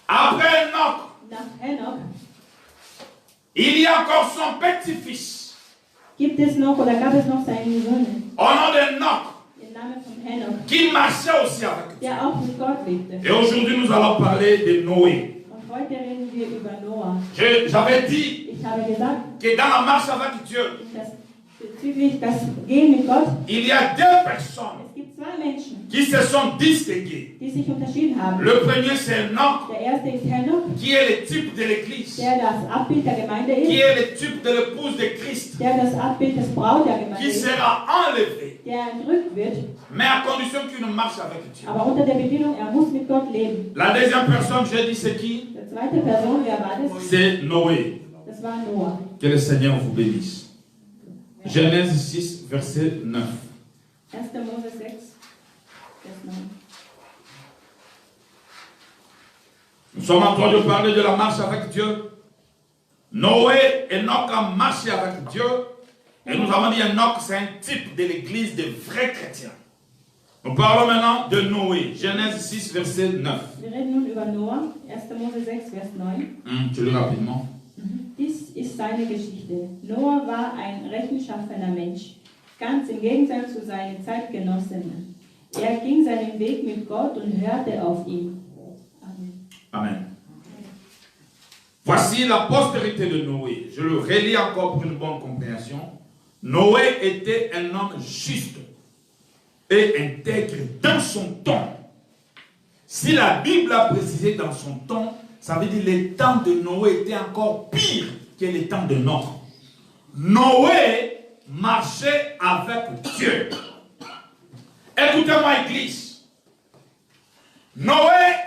Après Enoch, Nach Henoch il y a encore son petit-fils, gibt es noch oder gab es noch seinen Sohn, au nom d'Enoch, den Namen von Henoch, qui marchait aussi avec Dieu. der auch mit Gott lebte. Et aujourd'hui, nous allons parler de Noé. Und heute reden wir über Noah. J'avais dit Ich habe gesagt, que dans la marche avec Dieu, dass bezüglich das Gehen mit Gott, il y a deux personnes es gibt zwei Menschen, qui se sont distinguées. die sich unterschieden haben. Le premier, c'est Enoch, Der erste ist Henoch, qui est le type de l'Église, der das Abbild der Gemeinde qui ist, est le type de l'épouse de Christ, der das Abbild des Braut der Gemeinde qui ist, sera enlevé, der entrückt wird, mais à condition qu'il ne marche avec Dieu. aber unter der Bedingung, er muss mit Gott leben. La deuxième personne, j'ai dit, c'est qui? Die zweite Person, wer war das? C'est Noé. Das war Noah. Que le Seigneur vous bénisse. Genèse 6, verset 9. 1. Mose 6, Vers 9. Nous sommes en train de parler de la marche avec Dieu. Noé et Enoch ont marché avec Dieu. Et nous avons dit Enoch, c'est un type de l'église des vrais chrétiens. Nous parlons maintenant de Noé. Genèse 6, verset 9. Wir reden nun über Noah, 1. Mose 6, Vers 9. Je lis rapidement. Dies ist seine Geschichte. Noah war ein rechtschaffener Mensch, ganz im Gegensatz zu seinen Zeitgenossen. Er ging seinen Weg mit Gott und hörte auf ihn. Amen. Amen. Voici la postérité de Noé. Je le relis encore pour une bonne compréhension. Noé était un homme juste et intègre dans son temps. Si la Bible a précisé dans son temps, ça veut dire que les temps de Noé étaient encore pires que les temps de Noé. Noé marchait avec Dieu. Écoutez-moi, Église. Noé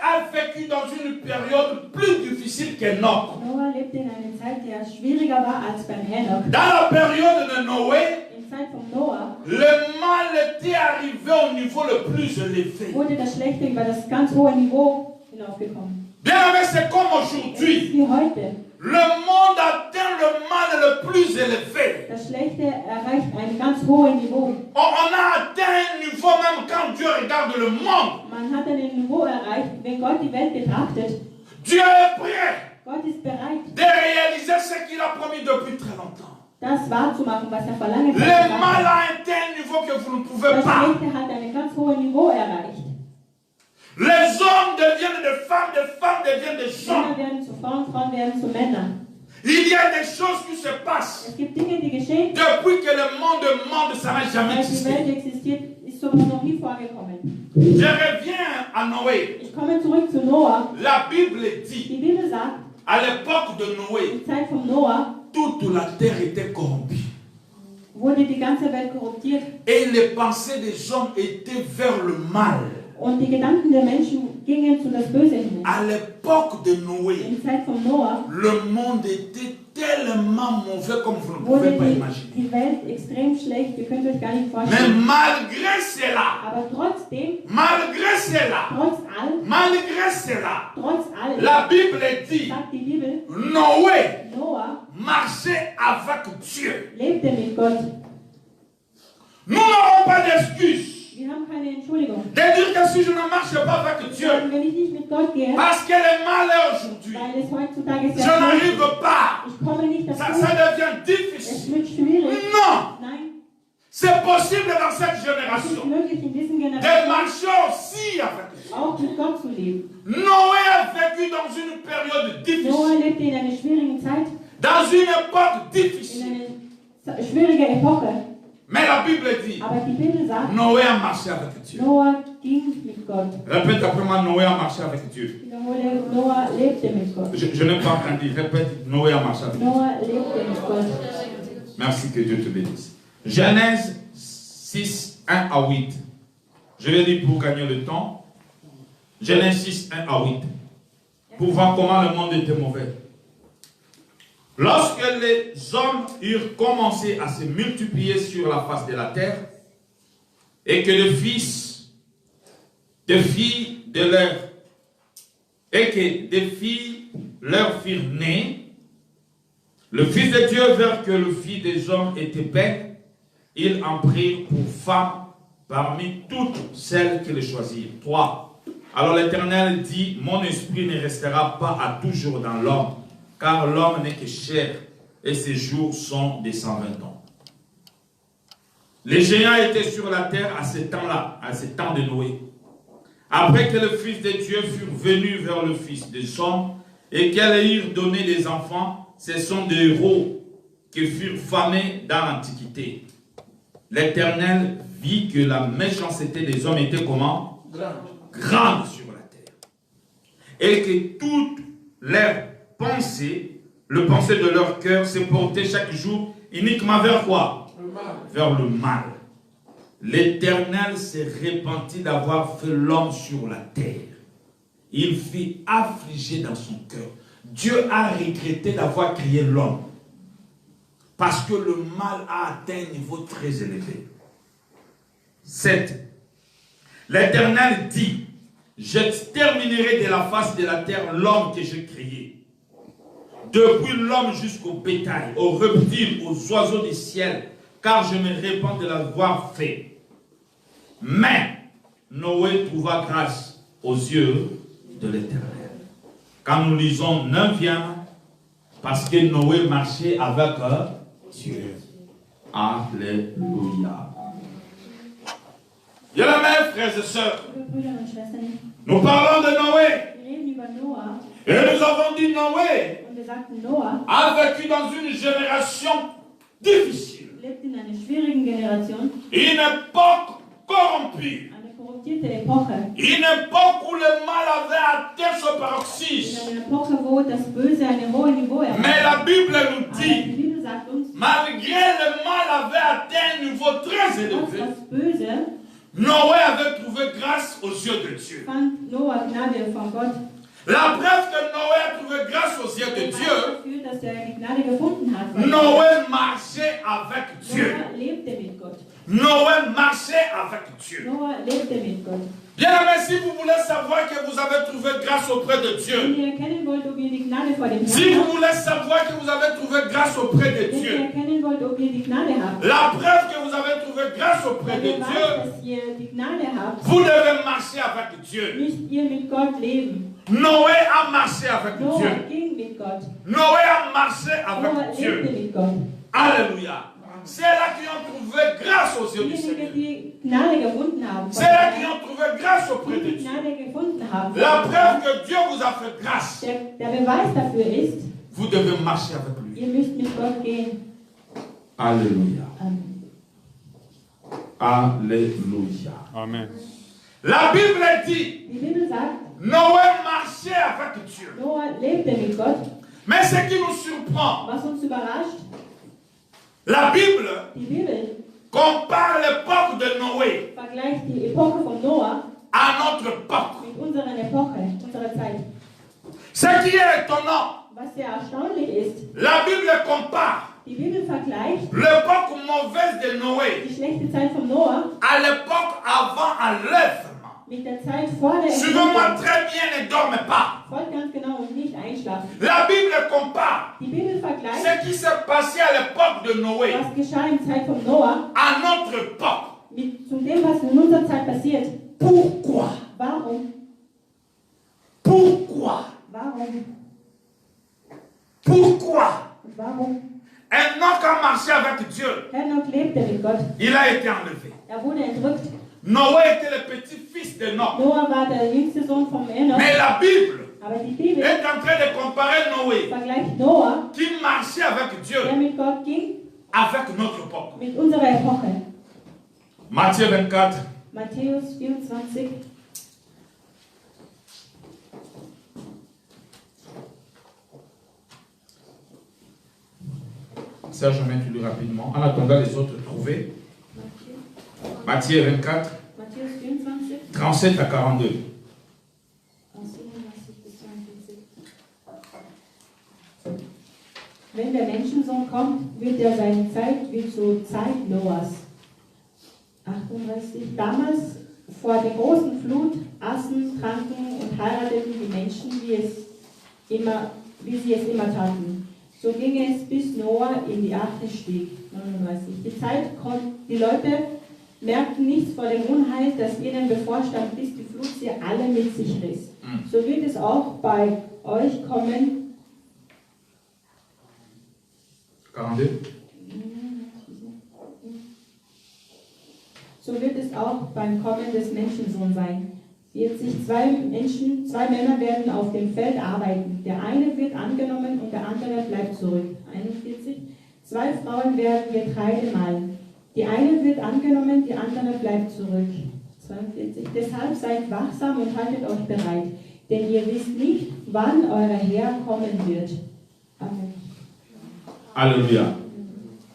a vécu dans une période plus difficile que Noé. Noah lebte in einer Zeit, die schwieriger war als beim Henoch. Dans la période de Noé, In Zeit von Noah le mal était arrivé au niveau le plus élevé. wurde das Schlechte über das ganz hohe Niveau hinaufgekommen. Bien aimé, c'est comme Es ist aujourd'hui. wie heute. Le monde atteint le mal le plus élevé. Das Schlechte erreicht ein ganz hohes Niveau. On a atteint un niveau même quand Dieu regarde regarde le monde, Man hat ein Niveau erreicht, wenn Gott die Welt betrachtet. Dieu est prêt Gott ist bereit, de réaliser ce qu'il a promis depuis très longtemps. das wahrzumachen, was er vor langer Zeit Le gemacht mal hat. a atteint un niveau que vous ne pouvez Das pas. Schlechte hat ein ganz hohes Niveau erreicht. Les hommes deviennent des femmes deviennent des Männer hommes. werden zu Frauen, Frauen werden zu Männern. Il y a des choses qui se passent Es gibt Dinge, die geschehen, depuis que le monde, ça n'a jamais weil die existé. Welt existiert, ist sowas noch nie vorgekommen. Je reviens à Noé. Ich komme zurück zu Noah. La Bible dit, Die Bibel sagt, à l'époque de Noé, in Zeit von Noah toute la terre était corrompue. wurde die ganze Welt korruptiert Et les pensées des hommes étaient vers le mal. und die Gedanken der Menschen gingen zu das Böse hin. À l'époque de Noé, In Zeit von Noah le monde était tellement mauvais comme vous ne wurde pouvez pas imaginer. die Welt extrem schlecht. Ihr könnt euch gar nicht Mais vorstellen. malgré cela, Aber trotzdem, trotz cela, trotz allem, la Bible dit, sagt die Bibel, Noé Noah marchait avec Dieu. lebte mit Gott. Nous n'aurons pas d'excuse Wir haben keine Entschuldigung. de dire que si je ne marche pas avec Dieu, Wenn ich nicht mit Gott gehe, parce que le mal est aujourd'hui, weil es heutzutage je sehr schlecht n'arrive ist, pas, ich komme nicht ça dazu, devient es difficile. wird schwierig. Non, Nein, c'est possible dans cette es ist génération möglich in diesen de Generationen marcher aussi avec Dieu. auch mit Gott zu leben. Noé a vécu dans une période Noah difficile, lebte in einer schwierigen Zeit, dans une époque in difficile. einer schwierigen Epoche. Mais la Bible dit, Aber die Bibel sagt, Noé a marché avec Dieu. Noah ging mit Gott. Répète après moi, Noé a marché avec Dieu. Wiederhole, Noah lebte mit Gott. Je n'ai pas entendu. Répète, Noé a marché avec Dieu. Noah lebte mit Gott. Merci, que Dieu te bénisse. Genèse 6, 1 à 8. Je vais dire pour gagner le temps. Genèse 6, 1 à 8. Pour voir comment le monde était mauvais. Lorsque les hommes eurent commencé à se multiplier sur la face de la terre, et que les fils, des filles de leur, et que des filles leur firent nés, le Fils de Dieu vers que le Fils des hommes était bête, ils en prirent pour femme parmi toutes celles qu'ils choisirent. 3. Alors l'Éternel dit, mon esprit ne restera pas à toujours dans l'homme, car l'homme n'est que chair, et ses jours sont de 120 ans. Les géants étaient sur la terre à ce temps-là, à ce temps de Noé. Après que le Fils de Dieu fut venu vers le Fils des hommes, et qu'elles eurent donné des enfants, ce sont des héros qui furent famés dans l'Antiquité. L'Éternel vit que la méchanceté des hommes était comment? Grande sur la terre. Et que toutes leurs pensées, le pensée de leur cœur, se portait chaque jour uniquement vers quoi? Vers le mal. L'Éternel se repentit d'avoir fait l'homme sur la terre. Il fut affligé dans son cœur. Dieu a regretté d'avoir créé l'homme. Parce que le mal a atteint un niveau très élevé. 7. L'Éternel dit, j'exterminerai de la face de la terre l'homme que j'ai créé. Depuis l'homme jusqu'au bétail, aux reptiles, aux oiseaux du ciel, car je me répands de l'avoir fait. Mais Noé trouva grâce aux yeux de l'Éternel. Quand nous lisons 9e, parce que Noé marchait avec Dieu. Alléluia. Bien-aimés frères et sœurs, Liebe Brüder und Schwestern, nous parlons de Noé. wir reden über Noah Et nous avons dit Noé und wir sagten, Noah a vécu dans une génération difficile. lebt in einer schwierigen Generation, Une époque corrompue. eine korruptierte Epoche, Une époque où le mal avait atteint son in paroxysme. einer Epoche, wo das Böse ein hohes Niveau erreicht. Mais la Bible nous Aber die dit, Bibel sagt uns, malgré le mal avait atteint un niveau très trotz élevé, das Böse Noé avait trouvé grâce aux yeux de Dieu. fand Noah Gnade von Gott. La preuve que Noé a trouvé grâce aux yeux de Dieu, Dafür, dass er die Gnade gefunden hat. Weil Noé marchait avec Dieu. Noah lebte mit Gott. Noé marchait avec Dieu. Noah lebte mit Gott. Bien-aimés, si vous voulez savoir que vous avez trouvé grâce auprès de Wenn Dieu, ihr erkennen wollt, ob ihr die Gnade vor dem si Herrn vous habt, voulez savoir que vous avez trouvé grâce auprès de wenn ihr Dieu, erkennen wollt, ob ihr die Gnade habt, la preuve que vous avez trouvé grâce auprès wenn de ihr Dieu, weißt, dass ihr die Gnade habt, vous devez marcher avec Dieu. müsst ihr mit Gott leben. Noé a marché avec Noah Dieu. ging mit Gott. Noé a marché Noah avec lebte Dieu. mit Gott. Alléluia. C'est là qui ont trouvé grâce aux yeux du Diejenigen, Seigneur. die Gnade gefunden haben, C'est là qui ont trouvé grâce auprès de die Dieu. Gnade gefunden haben, La preuve que Dieu vous a fait grâce, der Beweis dafür ist, vous devez marcher avec lui. ihr müsst mit Gott gehen. Alléluia. Amen. Alléluia. Amen. La Bible dit, Die Bibel sagt, Noé marchait avec Dieu. Noah lebte mit Gott. Mais ce qui nous surprend, Was uns überrascht, la Bible die Bibel compare l'époque de Noé vergleicht die Epoche von Noah à notre époque. mit unserer Epoche, unserer Zeit. Ce qui est étonnant, Was sehr erstaunlich ist, la Bible compare die Bibel vergleicht l'époque mauvaise de Noé die schlechte Zeit von Noah à l'époque avant enlèvement. mit der Zeit vor der Suivez-moi Entrückung. très bien, ne dormez pas. Folgt ganz genau und nicht einschlafen. La Bible compare Die Bibel vergleicht, ce qui s'est passé à l'époque de Noé was geschah in der Zeit von Noah à notre époque. mit zu dem, was in unserer Zeit passiert. Pourquoi? Warum? Pourquoi? Warum? Pourquoi? Und warum? Enoch a marché avec Dieu. Henoch lebte mit Gott. Il a été enlevé. Er wurde entrückt. Noé était le petit-fils d'Enoch. Noah war der jüngste Sohn von Enoch. Mais la Bible Aber die Bibel est en train de comparer Noé vergleicht Noah, qui marchait avec der Dieu mit Gott ging, avec notre époque. mit unserer Epoche. Matthieu 24. Matthäus 24. Serge, je vais lu rapidement. En attendant les autres trouver. Matthieu 24, Matthäus 24. 37 à 42. Aus 37 bis 42. Wenn der Menschensohn kommt, wird er seine Zeit wie zur Zeit Noahs. 38. Damals vor der großen Flut aßen, tranken und heirateten die Menschen, wie sie es immer taten. So ging es bis Noah in die Arche stieg. 39. Die Leute merkten nichts vor dem Unheil, das ihnen bevorstand, bis die Flut sie alle mit sich riss. So wird es auch bei euch kommen. 42. So wird es auch beim Kommen des Menschensohns sein. 40, zwei Männer werden auf dem Feld arbeiten. Der eine wird angenommen und der andere bleibt zurück. 41. Zwei Frauen werden Getreide mahlen. Die eine wird angenommen, die andere bleibt zurück. 42. Deshalb seid wachsam und haltet euch bereit, denn ihr wisst nicht, wann euer Herr kommen wird. Amen. Alléluia.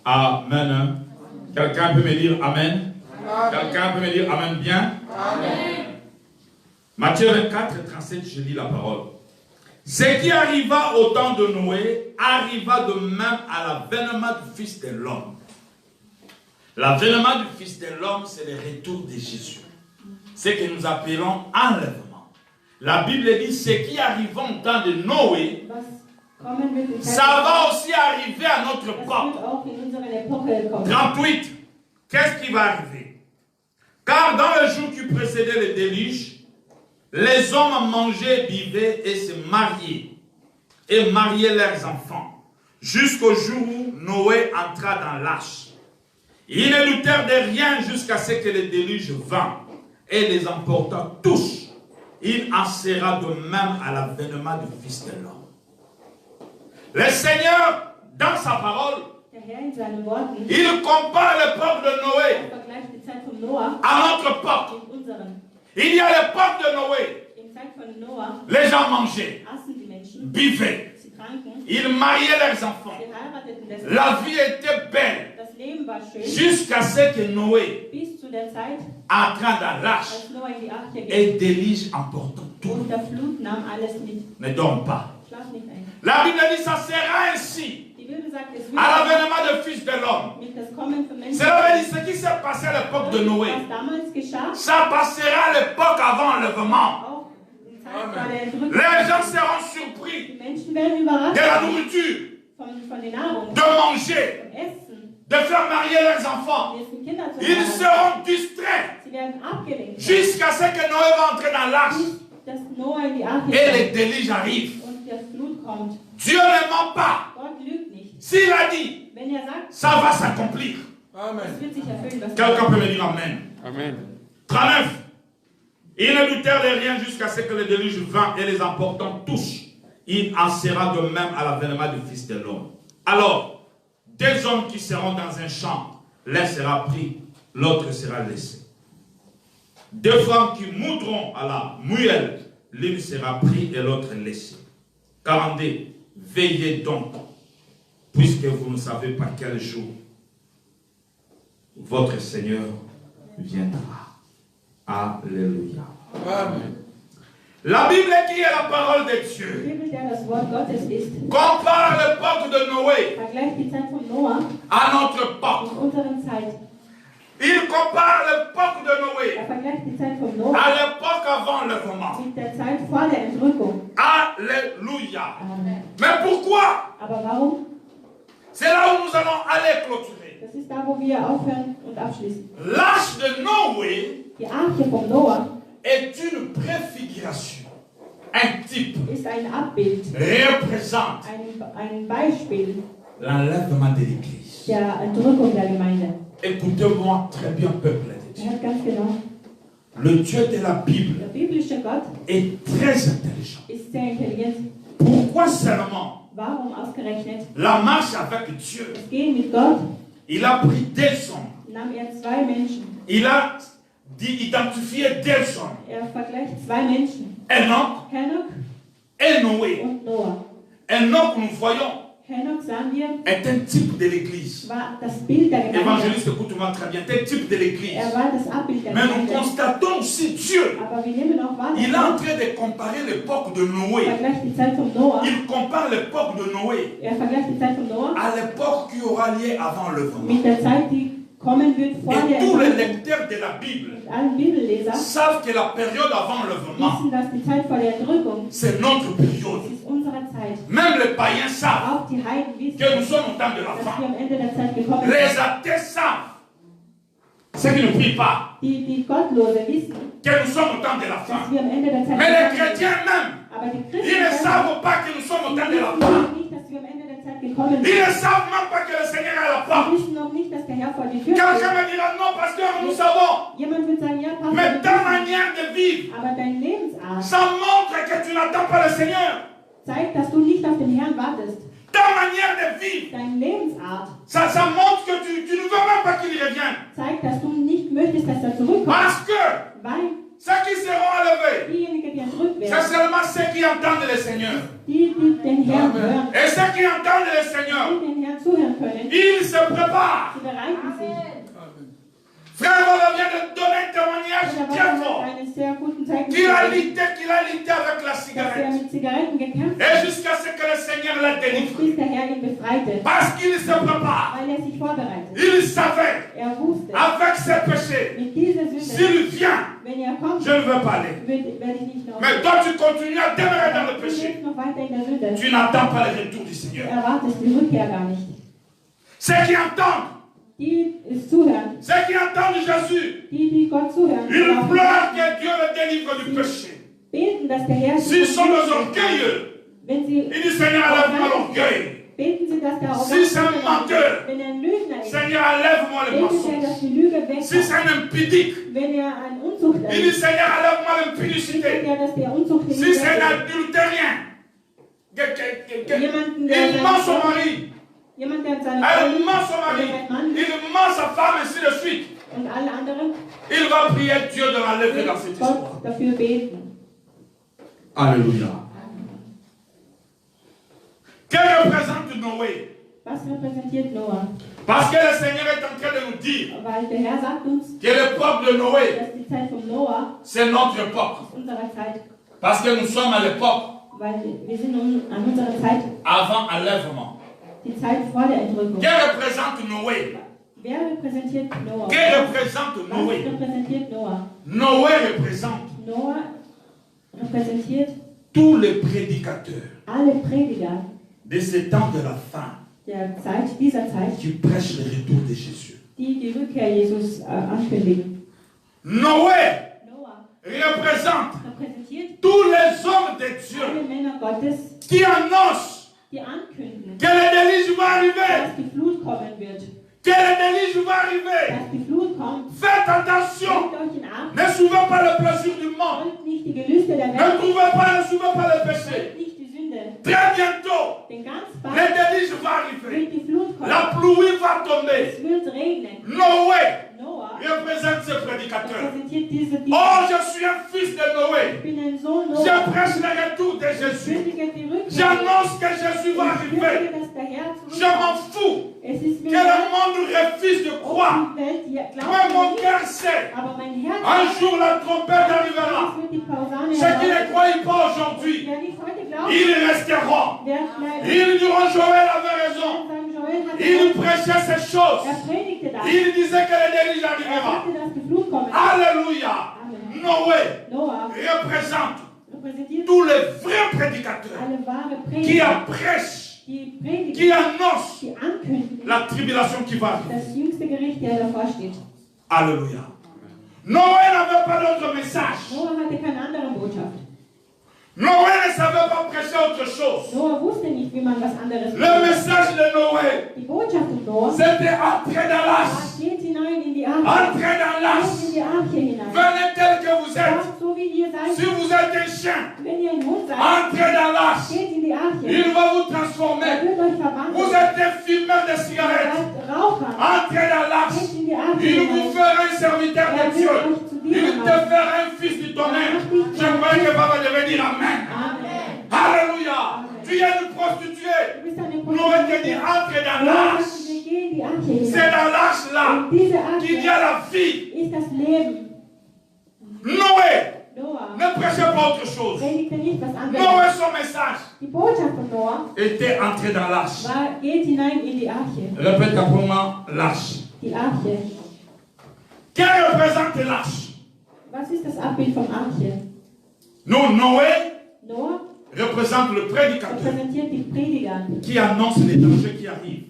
Amen. Quelqu'un peut me dire Amen? Quelqu'un peut me dire Amen bien? Amen. Matthieu 24, 37, je lis la parole. Ce qui arriva au temps de Noé arriva de même à l'avènement du Fils de l'homme. L'avènement du Fils de l'homme, c'est le retour de Jésus. Ce que nous appelons enlèvement. La Bible dit ce qui arriva au temps de Noé, ça va aussi arriver à notre époque. 38. Qu'est-ce qui va arriver? Car dans le jour qui précédait le déluge, les hommes mangeaient, buvaient et se mariaient, et mariaient leurs enfants, jusqu'au jour où Noé entra dans l'arche. Ils ne doutèrent de rien jusqu'à ce que le déluge vint et les emporta tous. Il en sera de même à l'avènement du Fils de l'homme. Le Seigneur, dans sa parole, il compare l'époque de Noé à notre époque. Il y a l'époque de Noé. Les gens mangeaient, buvaient, ils mariaient leurs enfants. La vie était belle jusqu'à ce que Noé entra dans l'arche et déluge emportant tout. Ne dorme pas. La Bible dit ça sera ainsi gesagt, es à wird l'avènement du Fils de l'homme. mit das Kommen von Menschen. Cela veut dire ce qui s'est passé à l'époque de Noé. Was damals geschah, Ça passera à l'époque avant l'enlèvement. auch in Zeit vor der Entrückung. Les gens seront surpris Die Menschen werden überrascht de la nourriture, von der Nahrung, de manger, vom Essen, de faire marier leurs enfants. die ersten Kinder zu Ils haben. seront distraits Sie werden abgelenkt, jusqu'à ce que Noé va entrer dans l'arche bis dass Noah in die Arche et le kommt déluge arrive. und das Flut kommt. Dieu ne ment pas. Gott lügt nicht. S'il a dit, Wenn er sagt, ça va s'accomplir. es wird sich erfüllen, was Quelqu'un peut me dire Amen. Amen. 39. Ils ne doutèrent de rien jusqu'à ce que le déluge vint et les emportant tous. Il en sera de même à l'avènement du Fils de l'homme. Alors, deux hommes qui seront dans un champ, l'un sera pris, l'autre sera laissé. Deux femmes qui moudront à la muelle, l'une sera prise et l'autre laissée. 42. Veillez donc, puisque vous ne savez pas quel jour votre Seigneur viendra. Alléluia. Amen. La Bible qui est la parole de Die Dieu Bibel, der das Wort Gottes ist, compare l'époque de Noé vergleicht die Zeit von Noah à notre époque. mit unseren Zeit. Il compare l'époque de Noé Vergleicht die Zeit von Noah à l'époque avant l'enlèvement. mit der Zeit vor der Entrückung. Alléluia. Amen. Mais pourquoi? Aber warum? C'est là où nous allons aller clôturer. Das ist da, wo wir aufhören und abschließen. L'arche de Noé Die Arche von Noah est une préfiguration, un type, ist ein Abbild, représente ein Beispiel l'enlèvement de l'Église. der Entrückung der Gemeinde. Écoutez-moi très bien, peuple de Dieu. Hört ganz genau, Le Dieu de la Bible der biblische Gott est très intelligent. ist sehr intelligent. Pourquoi seulement Warum ausgerechnet? la marche avec Dieu? Das Gehen mit Gott Il a pris deux hommes. nahm er zwei Menschen. Il a identifié deux hommes. Er vergleicht zwei Menschen, Enoch Henoch et Noé. und Noah. Enoch, nous voyons, Henoch, sahen wir, est un type de l'Église. war das Bild der Gemeinde. Évangéliste, écoute-moi très bien, est un type de l'Église. Er war das Abbild der Mais nous Gemeinde. constatons aussi Dieu. Aber wir nehmen auch wahr, Il est dass en Gott train de comparer l'époque de Noé. vergleicht die Zeit von Noah. Il compare l'époque de Noé Er vergleicht die Zeit von Noah à l'époque qui aura lieu avant le vent. mit der Zeit, die kommen wird vor Et der tous les Entrückung. lecteurs de la Bible Und alle Bibelleser savent que la période avant le vent, wissen, dass die Zeit vor der Entrückung c'est notre période. ist unsere Zeit. Même les païens savent Auch die Heiden wissen, que nous sommes au temps de la dass wir fin. am Ende der Zeit gekommen Les sind. athées savent, ceux qui ne prient pas, Die Gottlose wissen, que nous sommes au temps de la dass fin. wir am Ende der Zeit Mais les gekommen sind. chrétiens même, Aber die ils ne Christen savent pas que nous sommes au temps de la wissen fin. noch nicht, dass wir am Ende der Zeit gekommen Ils sind. ne savent même pas que le Seigneur est à la Sie porte. wissen noch nicht, dass der Herr vor die Tür Quelqu'un steht. me dira non, pasteur, nous savons. Jemand wird sagen, ja, Pastor, Mais wir ta wissen. manière de vivre, Aber deine Lebensart ça montre que tu n'attends pas le Seigneur. zeigt, dass du nicht auf den Herrn wartest. Ta manière de vivre, Deine Lebensart ça montre que tu ne veux même pas qu'il revienne. zeigt, dass du nicht möchtest, dass er zurückkommt. Parce que Weil ceux qui seront enlevés, diejenigen, die entrückt c'est werden, seulement ceux qui entendent le Seigneur. die den Herrn hören, Et ceux qui entendent le Seigneur, die den Herrn zuhören können, ils se préparent. sie bereiten sich. Frère, on vient de donner un témoignage Und da très war fort. einen sehr guten Zeugnis, Qu'il a dass lutté avec la er cigarette. mit Zigaretten gekämpft Et hat, jusqu'à ce que le Seigneur l'a délivré. bis der Herr ihn befreite, Parce qu'il se prépare. weil er sich vorbereitet. Il savait, Er wusste, avec ses péchés, mit dieser Sünde, s'il vient, wenn er kommt, je ne veux pas aller. werde ich nicht noch. Mais toi, tu continues à demeurer dans le Du péché. lebst noch weiter in der Sünde. Tu n'attends pas le retour du Du Seigneur. erwartest die Rückkehr gar nicht. Ceux qui entendent, Die es zuhören, ceux qui entendent Jésus, die Gott zuhören, ils glauben, pleurent que Dieu le délivre du péché. beten, dass der Herr S'ils sie sont des vergibt. orgueilleux, Wenn sie ils disent Seigneur, enlève-moi l'orgueil. beten sie, dass der Si c'est un menteur, wenn er ein Lügner ist, Seigneur, enlève-moi le betet er, mensonge. dass die Lüge weg Si c'est un impudique, Wenn er ein Unzucht il dit ist, Seigneur, enlève-moi betet l'impudicité. er, dass der Unzucht Si nicht c'est un weg adultérien, Jemanden, der il ment son mari, Jemand, der seine elle ment son oder mari, sein Mann il ment sa femme, ainsi de suite. und alle anderen, Il va prier Dieu de l'enlever dans cette histoire. Gott dafür beten. Alléluia. Que représente Noé? Was repräsentiert Noah? Parce que le Seigneur est en train de nous dire Weil der Herr sagt uns, que l'époque de Noé, dass die Zeit von Noah c'est notre époque. ist unsere Zeit, Parce que nous sommes à l'époque weil wir sind an unserer Zeit avant enlèvement. Die Zeit vor der Entrückung. Qui représente Noé? Wer repräsentiert Noah? Qui représente Was Noé? repräsentiert Noah? Noé représente Noah repräsentiert tous les prédicateurs alle Prediger de ce temps de la fin dieser Zeit, qui prêchent le retour de Jésus. die Rückkehr Jesus ankündigen. Noé Noah représente repräsentiert tous les hommes de alle Dieu Männer Gottes, qui annoncent die ankündigen, que le déluge va arriver, dass die Flut kommen wird. que le déluge va arriver. Dass die Flut kommt. Faites attention. Nehmt euch in Acht. Ne suivez pas le plaisir du monde. Folgt nicht die Gelüste der Ne Welt. suivez pas le péché. Folgt nicht die Sünde. Très bientôt, Denn ganz le bald déluge va arriver. wird die Flut kommen. La pluie va tomber. Es wird regnen. Noé Noah représente ce prédicateur. repräsentiert diese Oh, je suis un fils de Ich Noé. bin ein Sohn Je Noah. prêche le retour de Ich Jésus. kündige die Rückkehr. J'annonce que Jésus va Ich arriver. kündige, dass der Herr Je m'en zurückkommt. fous Es ist que mir le egal, monde refuse de ob croire. die Welt hier Mais glaubt mon oder nicht, cœur sait. aber mein Herz Un jour la trompette arrivera. es wird die Pausane Ceux qui ne heraus. croient pas aujourd'hui, Wer nicht heute glaubt, ils resteront. wer bleibt. Ils diront Joël avait raison. Sagen, Joel hat Il recht. prêchait ces choses. Predigte das. Il disait que le déluge arrivera. Sagte, dass die Flut kommen. Alléluia. Amen. Noé Noah représente repräsentiert tous les vrais prédicateurs alle wahre qui Prediger, prêchent, die predigen, qui annoncent die ankündigen, la tribulation qui va arriver. das jüngste Gericht, der davor steht. Alléluia. Noé n'avait pas d'autre message. Noah hatte keine andere Botschaft. Noé ne savait pas prêcher autre chose. Noah wusste nicht, wie man was anderes Le message de Noé, Die Botschaft von Noah c'était entrer dans l'arche. geht hinein in die Arche. Entrez dans Geht l'arche. in die Arche hinein. Venez tel que vous êtes. Kommt so wie ihr Si seid. vous êtes un chien, Wenn ihr ein Hund seid, entrez dans l'arche. geht in die Arche. Il va vous Er transformer. wird euch Vous verwandeln. êtes un fumeur de Ihr cigarettes. seid Raucher. Entrez dans l'arche. Geht in die Arche Il vous hinein. fera un serviteur de Dieu. Il te fera un fils du tonnerre. J'aimerais que papa devenir Amen. Amen. Alléluia. Tu es une prostituée. Du bist eine Noé te dit entre dans l'arche. Wir gehen in die Arche hinein. C'est dans l'arche là Und diese qu'il y a Arche la vie. ist das Leben. Noé Noah ne prêchait pas autre chose. predigte nicht was anderes. Noé, son message Die Botschaft von Noah était entré dans l'arche. geht hinein in die Arche. Répète après moi, l'arche. Die Arche. Quelle représente l'arche? Was ist das Abbild von Arche? Non, Noé Noah représente le prédicateur repräsentiert die Prediger, qui annonce les dangers qui arrivent.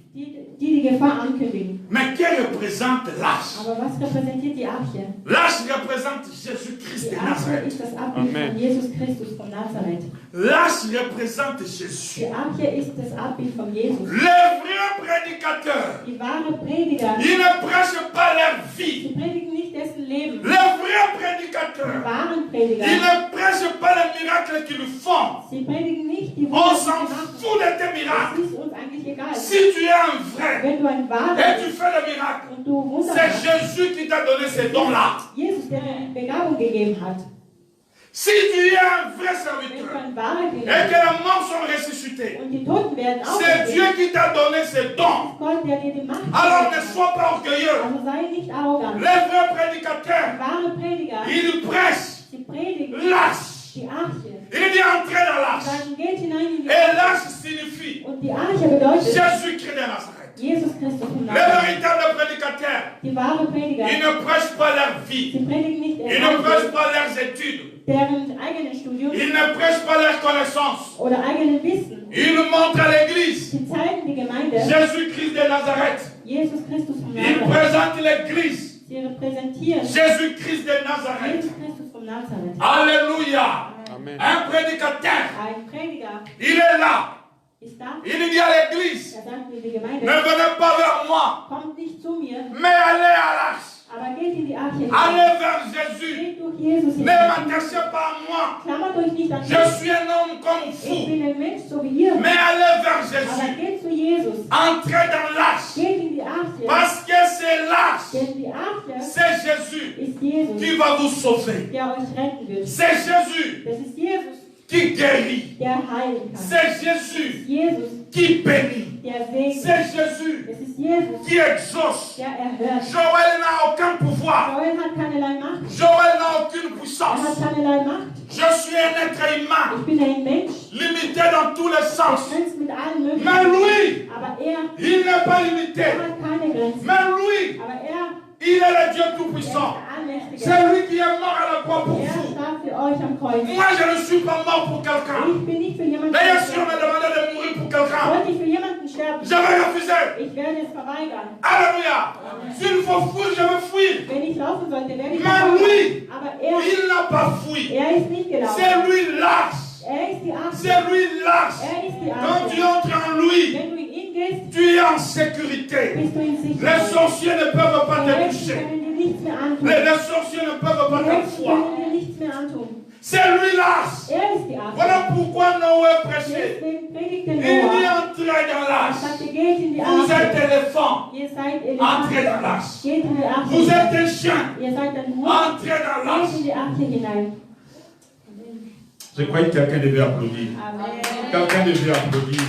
die Gefahr ankündigen. Mais quelle représente l'arche? Aber was repräsentiert die Arche? L'arche représente Jésus-Christ Die de Arche Nazareth. ist das Abbild von Jesus Christus von Nazareth. L'arche représente Jésus. Die Arche ist das Abbild von Jesus. Les vrais prédicateurs, Die wahre Prediger, ils ne prêchent pas leur vie. sie predigen nicht dessen Leben. Les vrais Die prédicateurs, wahren ils Prediger, ne prêchent pas les miracles qu'ils font. sie predigen nicht die On Wunder, die s'en sie machen. fout de tes Das miracles. ist uns eigentlich egal. Si tu es un vrai Wenn du ein wahrer et tu fais le miracle, und du Wunder c'est machst, Jésus qui t'a donné ces dons-là. Jesus, der dir die Begabung gegeben hat. Si tu es un vrai Wenn du serviteur ein wahrer et Diener que les morts sont ressuscités, und die Toten werden c'est Dieu auferstehen, qui t'a donné ces dons. Gott, der dir die Macht Alors ne gegeben hat. sois pas orgueilleux. Also sei nicht arrogant. Les vrais prédicateurs, Wahre Prediger, ils prêchent sie predigen l'arche. die Arche. Il dit entrer dans l'arche. Sagen, geht hinein in die Et Arche. l'arche signifie Und die Arche bedeutet Jésus-Christ de Nazareth. Jesus Christus von Les Nazareth. véritables prédicateurs, Die wahre Prediger, ils ne prêchent pas leur vie. sie predigen nicht Ils ne prêchent ihr pas leurs études. deren eigenen Studium Ils ne prêchent pas leurs connaissances. oder eigenen Wissen. Ils montrent à l'église Sie zeigen die Gemeinde Jésus-Christ de Nazareth. Jesus Christus von Ils Nazareth. présentent l'église Sie repräsentieren Jésus-Christ de Nazareth. Jesus Christus von Nazareth. Alléluia. Amen. Un prédicateur, Ein Prediger il est là. ist da, Il dit à l'église, er sagt in die ne Gemeinde, venez pas vers moi, kommt nicht zu mir, mais allez à l'arche. aber geht in die Arche hinein. Allez vers Jésus. Geht durch Jesus Ne hinein. m'attachez pas à moi. Klammert euch nicht an Je mich. suis un homme comme Ich vous. bin ein Mensch, so wie ihr. Mais allez vers Aber Jésus. geht zu Jesus. Entrez dans l'arche. Geht in die Arche. Parce que c'est l'arche. Denn die Arche C'est Jésus ist Jesus, qui va vous sauver. der euch retten wird. C'est Jésus Das ist Jesus, qui guérit. der heilen kann. C'est Jésus Jesus, qui bénit. der segnet. C'est Jésus Es ist Jesus, qui exauce. der erhört. Joël n'a aucun pouvoir. Joel hat keinerlei Macht. Joël n'a aucune Er hat puissance. keinerlei Macht. Je suis un être humain, Ich bin ein Mensch, limité dans tous les sens. begrenzt mit mit allen möglichen. Mais lui, Aber er il n'est pas limité. hat keine Grenzen. Mais lui, Aber er il est le Dieu ist Tout-Puissant. der Allmächtige. C'est lui qui est mort à la croix pour Er vous. starb für euch am Kreuz. Moi, je ne suis pas mort pour quelqu'un. Ich bin nicht für jemanden D'ailleurs, si on me sterben. demandait de mourir pour quelqu'un, Wollte ich für jemanden sterben, j'avais refusé. ich werde es verweigern. Alléluia. S'il faut fuir, je vais fuir. Wenn ich laufen sollte, werde ich Mais verweigern. lui, Aber il n'a pas fui. er ist nicht gelaufen. C'est lui lâche. Er ist die Achse. C'est lui lâche. Er ist die Quand tu Achse. entres en lui, Wenn du in ihn gehst, tu es en sécurité. bist du in Les Sicherheit. sorciers ne peuvent pas Die te Hexen toucher. können dir nichts mehr antun. Les sorciers ne peuvent pas Die te Hexen voir. können dir nichts mehr antun. C'est lui lâche. Er ist die Achse. Voilà pourquoi Noé prêchait. Deswegen predigte Il dit Noah. entrez dans Er l'arche. sagte, geht in die Vous êtes Achse. éléphant. Ihr seid Entrez dans Elefanten. l'arche. Geht in die Achse. Vous êtes un chien. Ihr seid ein Hund. Entrez dans Geht l'arche. in die Achse hinein. Je crois que quelqu'un devait applaudir. Amen. Quelqu'un devait applaudir.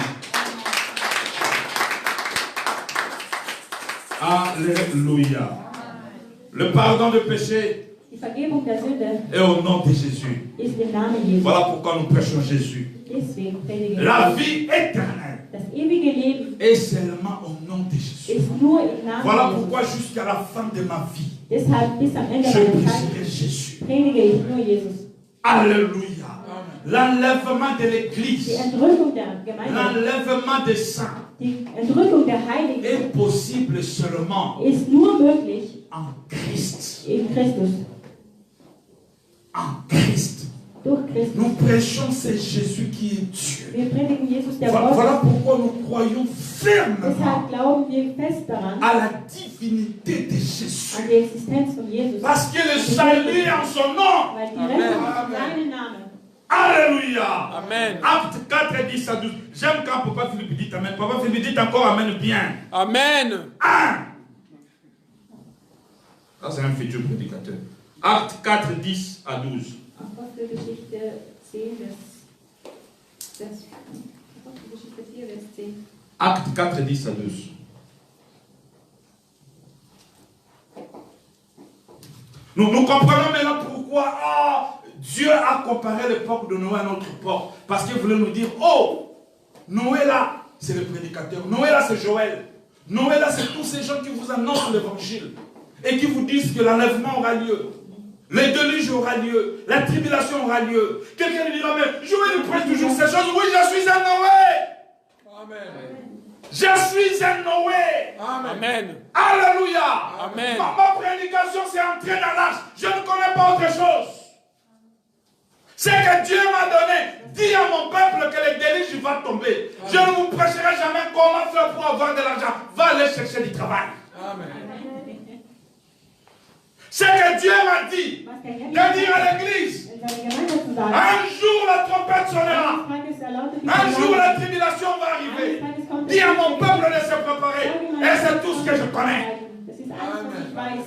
Alléluia. Le pardon de péché Die Vergebung der Sünde est au nom de Jésus. ist im Namen Jesu. Voilà pourquoi nous prêchons Jésus. Deswegen predigen La wir. vie éternelle Das ewige Leben est seulement au nom de Jésus. ist nur im Namen Voilà Jesu. pourquoi jusqu'à la fin de ma vie, Deshalb bis am Ende je meiner prêcherai Zeit Jésus. predige ich nur Jesus. Alléluia. L'enlèvement de Die l'Église, Entrückung der Gemeinde, l'enlèvement des saints die Entrückung der Heiligen est possible seulement ist nur möglich en Christ. in Christus. En Christ. Durch Christus. Nous prêchons, c'est Jésus qui est Dieu. Wir predigen Jesus, der Voilà, Gott. voilà pourquoi nous croyons fermement Deshalb glauben wir fest daran, à la divinité de Jésus. an die Existenz von Jesus. Parce que le salut est en son nom. Weil die Rettung ist seinen Namen. Alléluia. Amen. Acte 4, 10 à 12. J'aime quand Papa Philippe dit Amen. Papa Philippe dit encore Amen bien. Amen. 1. Ça, c'est un futur prédicateur. Acte 4, 10 à 12. Apostelgeschichte 10, Apostelgeschichte 4, Vers 10. Acte 4, 10 à 12. Nous comprenons maintenant pourquoi Dieu a comparé l'époque de Noé à notre époque. Parce qu'il voulait nous dire, oh, Noé là, c'est le prédicateur. Noé là, c'est Joël. Noé là, c'est tous ces gens qui vous annoncent l'évangile. Et qui vous disent que l'enlèvement aura lieu. Le déluge aura lieu. La tribulation aura lieu. Quelqu'un lui dira, mais Joël prêche toujours ces choses. Oui, je suis un Noé. Amen. Je suis un Noé. Amen. Alléluia. Amen. Ma prédication, c'est entrer dans l'arche. Je ne connais pas autre chose. C'est que Dieu m'a donné. Dis à mon peuple que le déluge va tomber. Je ne vous prêcherai jamais comment faire pour avoir de l'argent. Va aller chercher du travail. Amen. C'est que Dieu m'a dit. Was der Herr De dire à l'église. in seine Gemeinde zu sagen. Un jour la trompette sonnera. Eines Tages erlautet die Un jour la Gemeinde. tribulation va arriver. Eines Tages kommt Dis à das mon Gericht. peuple de se préparer. Et c'est tout ce que je connais. Das ist alles, was ich weiß.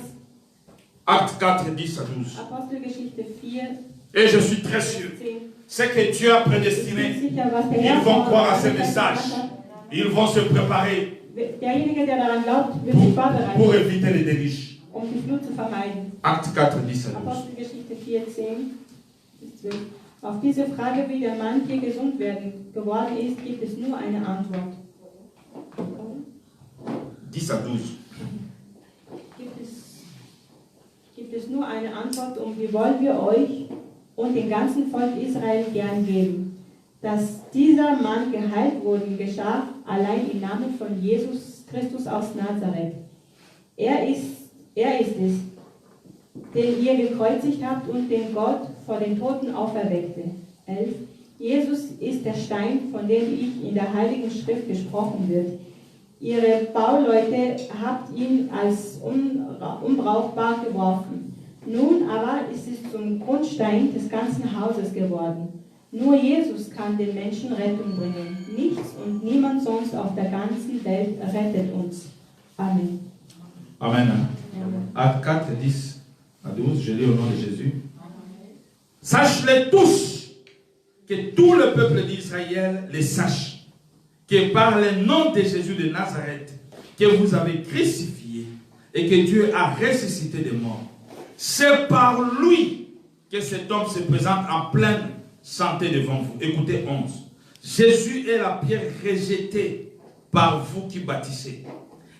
Acte 4, 10 à 12. Apostelgeschichte 4, Et je suis très sûr. 10. C'est que Dieu a Ich bin prédestiné. sicher, was der Ils Herr vont croire à ce vorbereitet message. hat. Ils vont se préparer Derjenige, der daran glaubt, wird sich pour vorbereiten, éviter les délices. die Flut zu vermeiden. Acte 4, 10 à 12. Apostelgeschichte 4, 10 bis 12. Auf diese Frage, wie der Mann hier gesund geworden ist, gibt es nur eine Antwort. 10 à 12. Gibt es nur eine Antwort und die wollen wir euch und dem ganzen Volk Israel gern geben. Dass dieser Mann geheilt wurde, geschah allein im Namen von Jesus Christus aus Nazareth. Er ist es, den ihr gekreuzigt habt und den Gott vor den Toten auferweckte. 11. Jesus ist der Stein, von dem ich in der Heiligen Schrift gesprochen wird. Ihre Bauleute habt ihn als unbrauchbar geworfen. Nun aber ist es zum Grundstein des ganzen Hauses geworden. Nur Jesus kann den Menschen Rettung bringen. Nichts und niemand sonst auf der ganzen Welt rettet uns. Amen. Amen. Acte 4, 10 à 12. Je lis au nom de Jésus. Sache-les tous, que tout le peuple d'Israël les sache, que par le nom de Jésus de Nazareth, que vous avez crucifié et que Dieu a ressuscité des morts, c'est par lui que cet homme se présente en pleine santé devant vous. Écoutez 11. Jésus est la pierre rejetée par vous qui bâtissez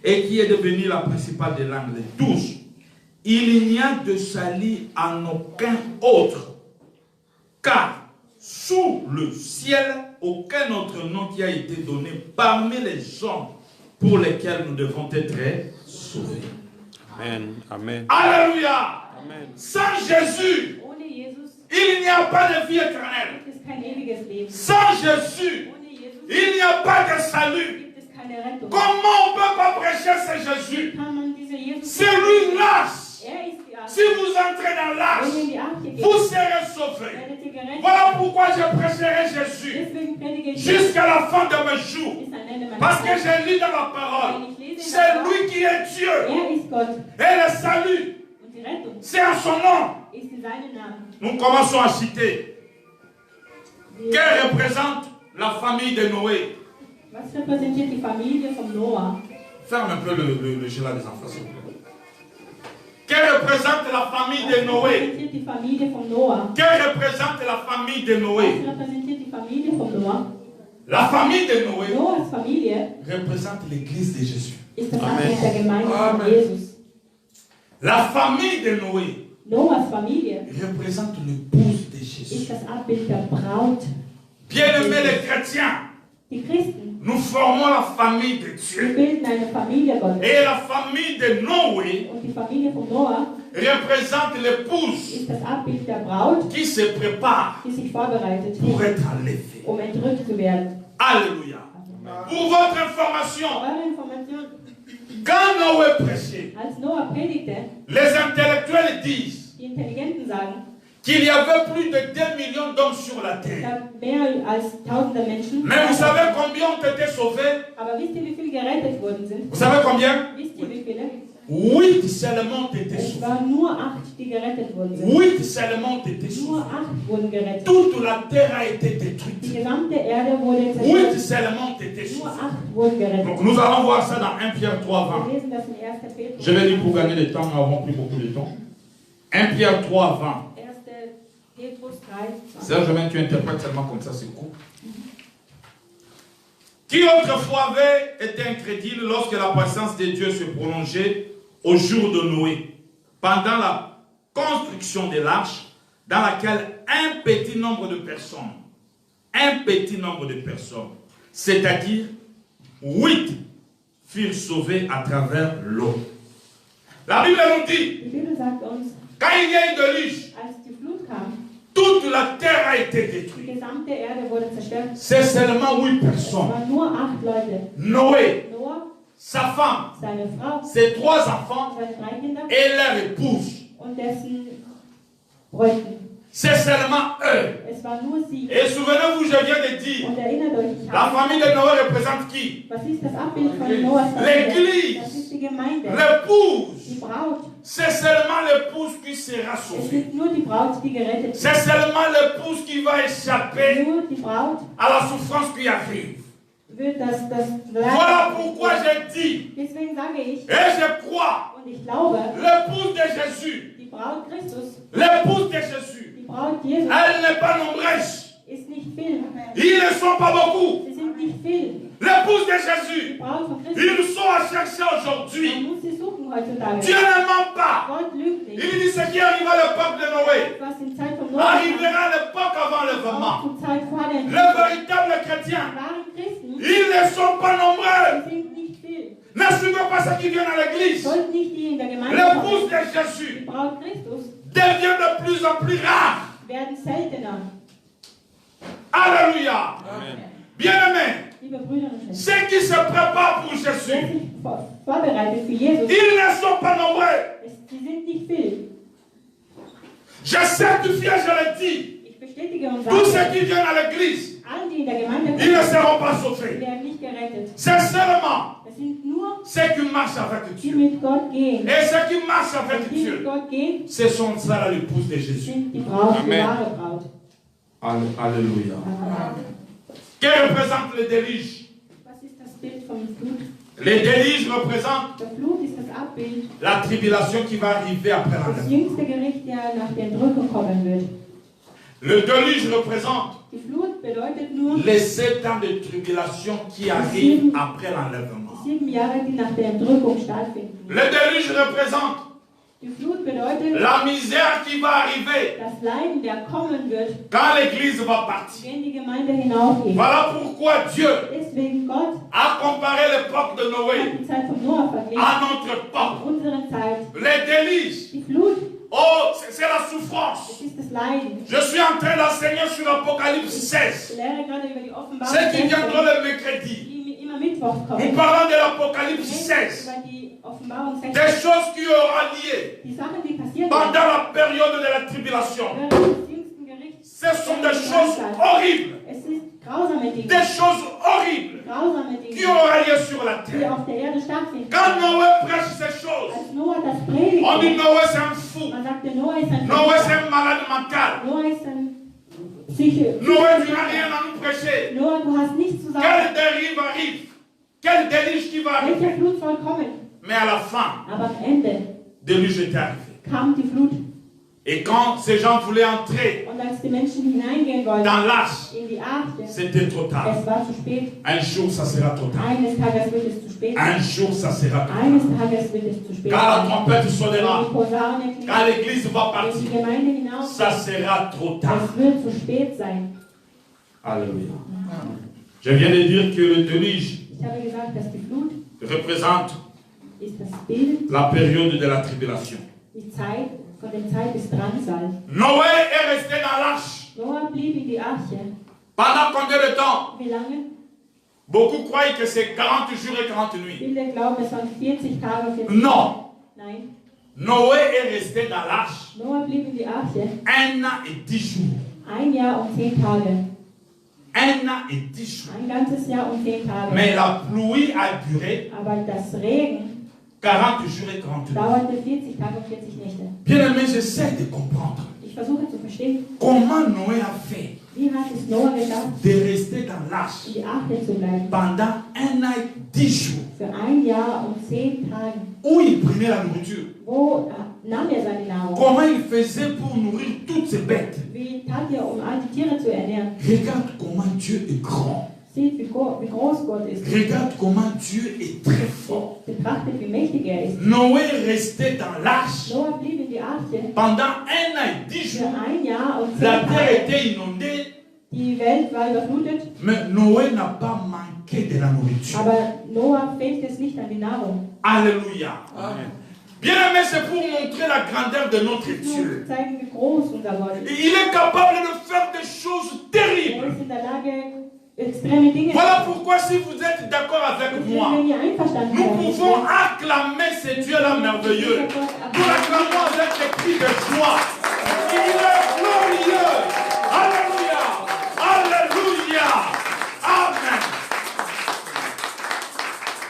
et qui est devenue la principale de l'angle. 12. Il n'y a de salut en aucun autre, car sous le ciel, aucun autre nom qui a été donné parmi les hommes pour lesquels nous devons être sauvés. Amen. Amen. Alléluia. Amen. Sans Jésus, Ohne Jesus il n'y a pas de vie éternelle. gibt es kein ewiges Leben. Sans Jésus, Ohne Jesus il n'y a pas de salut. gibt es keine Rettung. Comment on ne peut pas prêcher ce Jésus? Kann man diese Jesus C'est lui l'âge. ist die Arche. Si vous entrez dans Wenn l'âge, ihr in die Arche geht, vous serez sauvés. werdet ihr gerettet. Voilà pourquoi je prêcherai Jésus Deswegen predige ich jusqu'à la fin de mes jours. bis am Ende meiner Parce que Zeit. j'ai lu dans la parole, c'est lui qui est Dieu. Ist Gott. Et le salut, Und die Rettung c'est en son nom. ist in seinem Namen. Nous commençons à citer. Que représente la famille de Noé? Was repräsentiert die Familie von Noah? Ferme un peu le jeu là des enfants, s'il vous plaît. Que représente la famille de Was Noé? repräsentiert die Familie von Noah? Que représente la famille de Noé? Was repräsentiert die Familie von Noah? La famille de Noé Noahs Familie représente l'église de Jésus. ist das Amen. Abbild der Gemeinde von Amen. Jesus. La famille de Noé Noahs Familie représente l'épouse de ist Jésus. das Abbild der Braut. Bien-aimés les chrétiens, Die Christen, nous formons la famille de wir Dieu. bilden eine Familie Gottes. Et la famille de Noé Und die Familie von Noah représente l'épouse ist das Abbild der Braut, qui se prépare die sich vorbereitet, pour être enlevée. um entrückt zu werden. Alléluia. Pour votre information, Eure Information, quand Noé prêchait, als Noah predigte, les intellectuels disent die Intelligenten sagen, qu'il y avait plus de 2 millions d'hommes sur la es terre. gab mehr als tausende Menschen. Mais vous savez combien ont été sauvés? Aber wisst ihr, wie viele gerettet worden sind? Vous savez combien? Wisst ihr, wie viele? 8 seulement ont été Es sauvés. waren nur 8, die gerettet worden sind. 8 seulement ont été Nur sauvés. 8 wurden gerettet. Toute la terre a été Die détruite. gesamte Erde wurde 8 zerstört. seulement ont été Nur sauvés. 8 wurden gerettet. Donc nous allons voir ça dans 1 Pierre 3, 20. Wir lesen das in 1. Petrus. Je l'ai dit pour gagner du temps, nous n'avons plus beaucoup de temps. 1 Pierre 3, 20. 1. Petrus 3, 20. Serge, même tu interprètes seulement comme ça, c'est court. Qui autrefois avait été incrédule lorsque la patience de Dieu se prolongeait au jour de Noé, pendant la construction de l'arche, dans laquelle un petit nombre de personnes, c'est-à-dire 8 furent sauvés à travers l'eau. La Bible nous dit, Die Bibel sagt uns, quand il y a eu déluge, als die Flut kam, toute la terre a été die détruite. gesamte Erde wurde zerstört. C'est seulement 8 Es personnes. waren nur 8 Leute. Noé, Noah, sa femme, seine Frau, ses 3 enfants seine 3 Kinder et leur épouse. und dessen Bräuten. C'est seulement eux. Es war nur sie. Et souvenez-vous, je viens de dire, Und erinnert euch, ich la habe, famille de Noé représente qui? was ist das Abbild von Noahs Familie? L'église. Das ist die Gemeinde, die L'épouse. Braut. C'est seulement l'épouse qui sera Es sauvée. ist nur die Braut, die gerettet wird. C'est seulement l'épouse qui va échapper Nur die Braut à la souffrance qui arrive. wird das Voilà pourquoi je dis, Deswegen sage ich, et je crois, und ich glaube, l'épouse de Jésus, die Braut Christus, l'épouse de Jésus, die Braut Jesus, elle n'est pas nombreuse. ist nicht viel. Ils ne sont pas beaucoup. Sie sind nicht viel. L'épouse de Die Jésus, Braut von Christus, ils sont à chercher man aujourd'hui. muss sie suchen heutzutage. Dieu ne ment pas. Gott lügt Il nicht. dit ce qui arriva à l'époque de Noé Was in Zeit von Noah arrivera à l'époque avant auch l'enlèvement. zur Zeit vor der Les véritables chrétiens, wahren Christen, ils ne sont pas nombreux. die sind nicht viel. Ne suivez pas ceux qui viennent à l'église. Sollt nicht die in der Gemeinde L'épouse kommen. de Die Jésus Braut Christus devient de plus en plus rare. werden seltener. Alléluia. Bien-aimés, Liebe Brüder und Schwestern, ceux qui se préparent pour wer Jésus, sich vorbereitet für Jesus, ils ne sont pas nombreux. sie sind nicht viel. Je certifie, je le dis, Ich bestätige und tous ceux sage, qui viennent à l'église, alle, die in der Gemeinde ils ne kommen, seront pas die sauvés. werden nicht gerettet. C'est seulement Es sind nur, ceux qui marchent avec die Dieu. mit Gott gehen. Et ceux qui marchent Und avec die mit Dieu, Gott gehen, ce sont ça l'épouse de Jésus. sind die Braut, die Amen. wahre Braut. Alléluia. Amen. Que représente le déluge? Was ist das Bild vom Flut? Le déluge représente Der Flut ist das Abbild, la tribulation qui va arriver après das l'enlèvement. jüngste Gericht, der nach der Entrückung kommen wird. Le déluge représente Die Flut bedeutet nur les 7 ans de tribulation qui arrivent après l'enlèvement. 7 Jahre, die nach der Entrückung stattfinden. Le déluge représente Die Flut bedeutet la misère qui va arriver das Leiden, der kommen wird, quand l'église va partir. wenn die Gemeinde hinaufgeht. Voilà pourquoi Dieu Deswegen Gott a comparé l'époque de hat Noé die Zeit von Noah verglichen à notre époque. mit unserer Zeit. Les déluges, Die Flut, oh, c'est la souffrance. das ist das Leiden. Je suis en train d'enseigner sur l'Apocalypse 16. Ich lehre gerade über die Offenbarung, Ceux qui viendront die le mercredi, immer Mittwoch nous kommen. parlons de l'Apocalypse 16. Über die Offenbarung 16. Des choses qui auront lieu Die Sachen, die passieren pendant la période de la tribulation. während des jüngsten Gerichts. Ce sont des choses horribles. Es ist grausame Dinge. Des choses horribles Grausame qui Dinge, auront lieu sur la die terre. auf der Erde stattfinden. Quand Noé prêche ces choses, Als Noah das on dit predigte, Noé c'est un fou. man sagte, Noah ist ein Noé c'est Verrückter. un malade mental. Noah ist ein Psyche. Noé, tu n'as rien à nous prêcher. Noah, du hast nichts zu sagen. Quelle dérive arrive? Quel déluge qui va arriver? Welcher Flut soll kommen? Mais à la fin, Aber am Ende déluge était arrivé. kam die Flut. Et quand ces gens voulaient entrer Und als die Menschen hineingehen wollten dans l'arche, in die Arche, c'était trop tard. es war zu spät. Un jour, ça sera trop tard. Eines Tages wird es zu spät Un sein. jour, ça sera trop Eines tard. Tages wird es zu spät Quand la sein. trompette Wenn sonnera, die Posaune klingt, quand l'église va wenn die partir, Gemeinde hinaus, ça sera trop tard. es wird zu spät sein. Alléluia. Je viens de dire que le déluge Ich habe gesagt, dass die Flut représente ist das Bild, la période de la tribulation. die Zeit von der Zeit des Drangsal. Noé est resté dans l'arche. Noah blieb in die Arche. Pendant combien de temps? Wie lange? Beaucoup croient que c'est 40 jours et 40 nuits. Viele glauben, es waren 40 Tage und 40 Non. Nein, Noé est resté dans l'arche Noah blieb in die Arche 1 an et 10 jours. 1 Jahr und 10 Tage. 1 an et 10 jours. Ein ganzes Jahr und 10 Tage. Mais la pluie a duré Aber das Regen 40 jours et 40 nuits. dauerte 40 Tage und 40 Nächte. Bien aimé, j'essaie de comprendre Ich versuche zu verstehen, comment Noé a fait wie hat es Noah geschafft, de rester dans l'arche in die Arche zu bleiben. pendant 1 an et 10 jours Für 1 Jahr und 10 Tage. où il prenait la nourriture. Wo nahm er seine Nahrung? Comment il faisait pour nourrir toutes ces bêtes. Wie tat er, um all die Tiere zu ernähren? Regarde comment Dieu est grand. Sieht, wie groß Gott ist. Regarde comment Dieu est très fort. Betrachtet, wie mächtig er ist. Noé restait dans l'arche Noah blieb in die Arche. pendant 1 an et 10 Für jours. 1 Jahr und 10 La terre Tage. était inondée, Die Welt war überflutet, mais Noé n'a pas manqué de la nourriture. aber Noah fehlt es nicht an die Nahrung. Alléluia. Bien aimé, c'est pour montrer la grandeur de notre Nur Dieu. zu zeigen, wie groß unser Gott ist. Il est capable de faire des choses Er terribles. ist in der Lage, extreme Dinge zu Voilà pourquoi si vous êtes d'accord avec tun. moi, Wenn ihr einverstanden nous seid, pouvons acclamer ce Dieu-là merveilleux. Nous l'acclamons avec des cris de joie. Il est glorieux. Alléluia. Alléluia. Amen.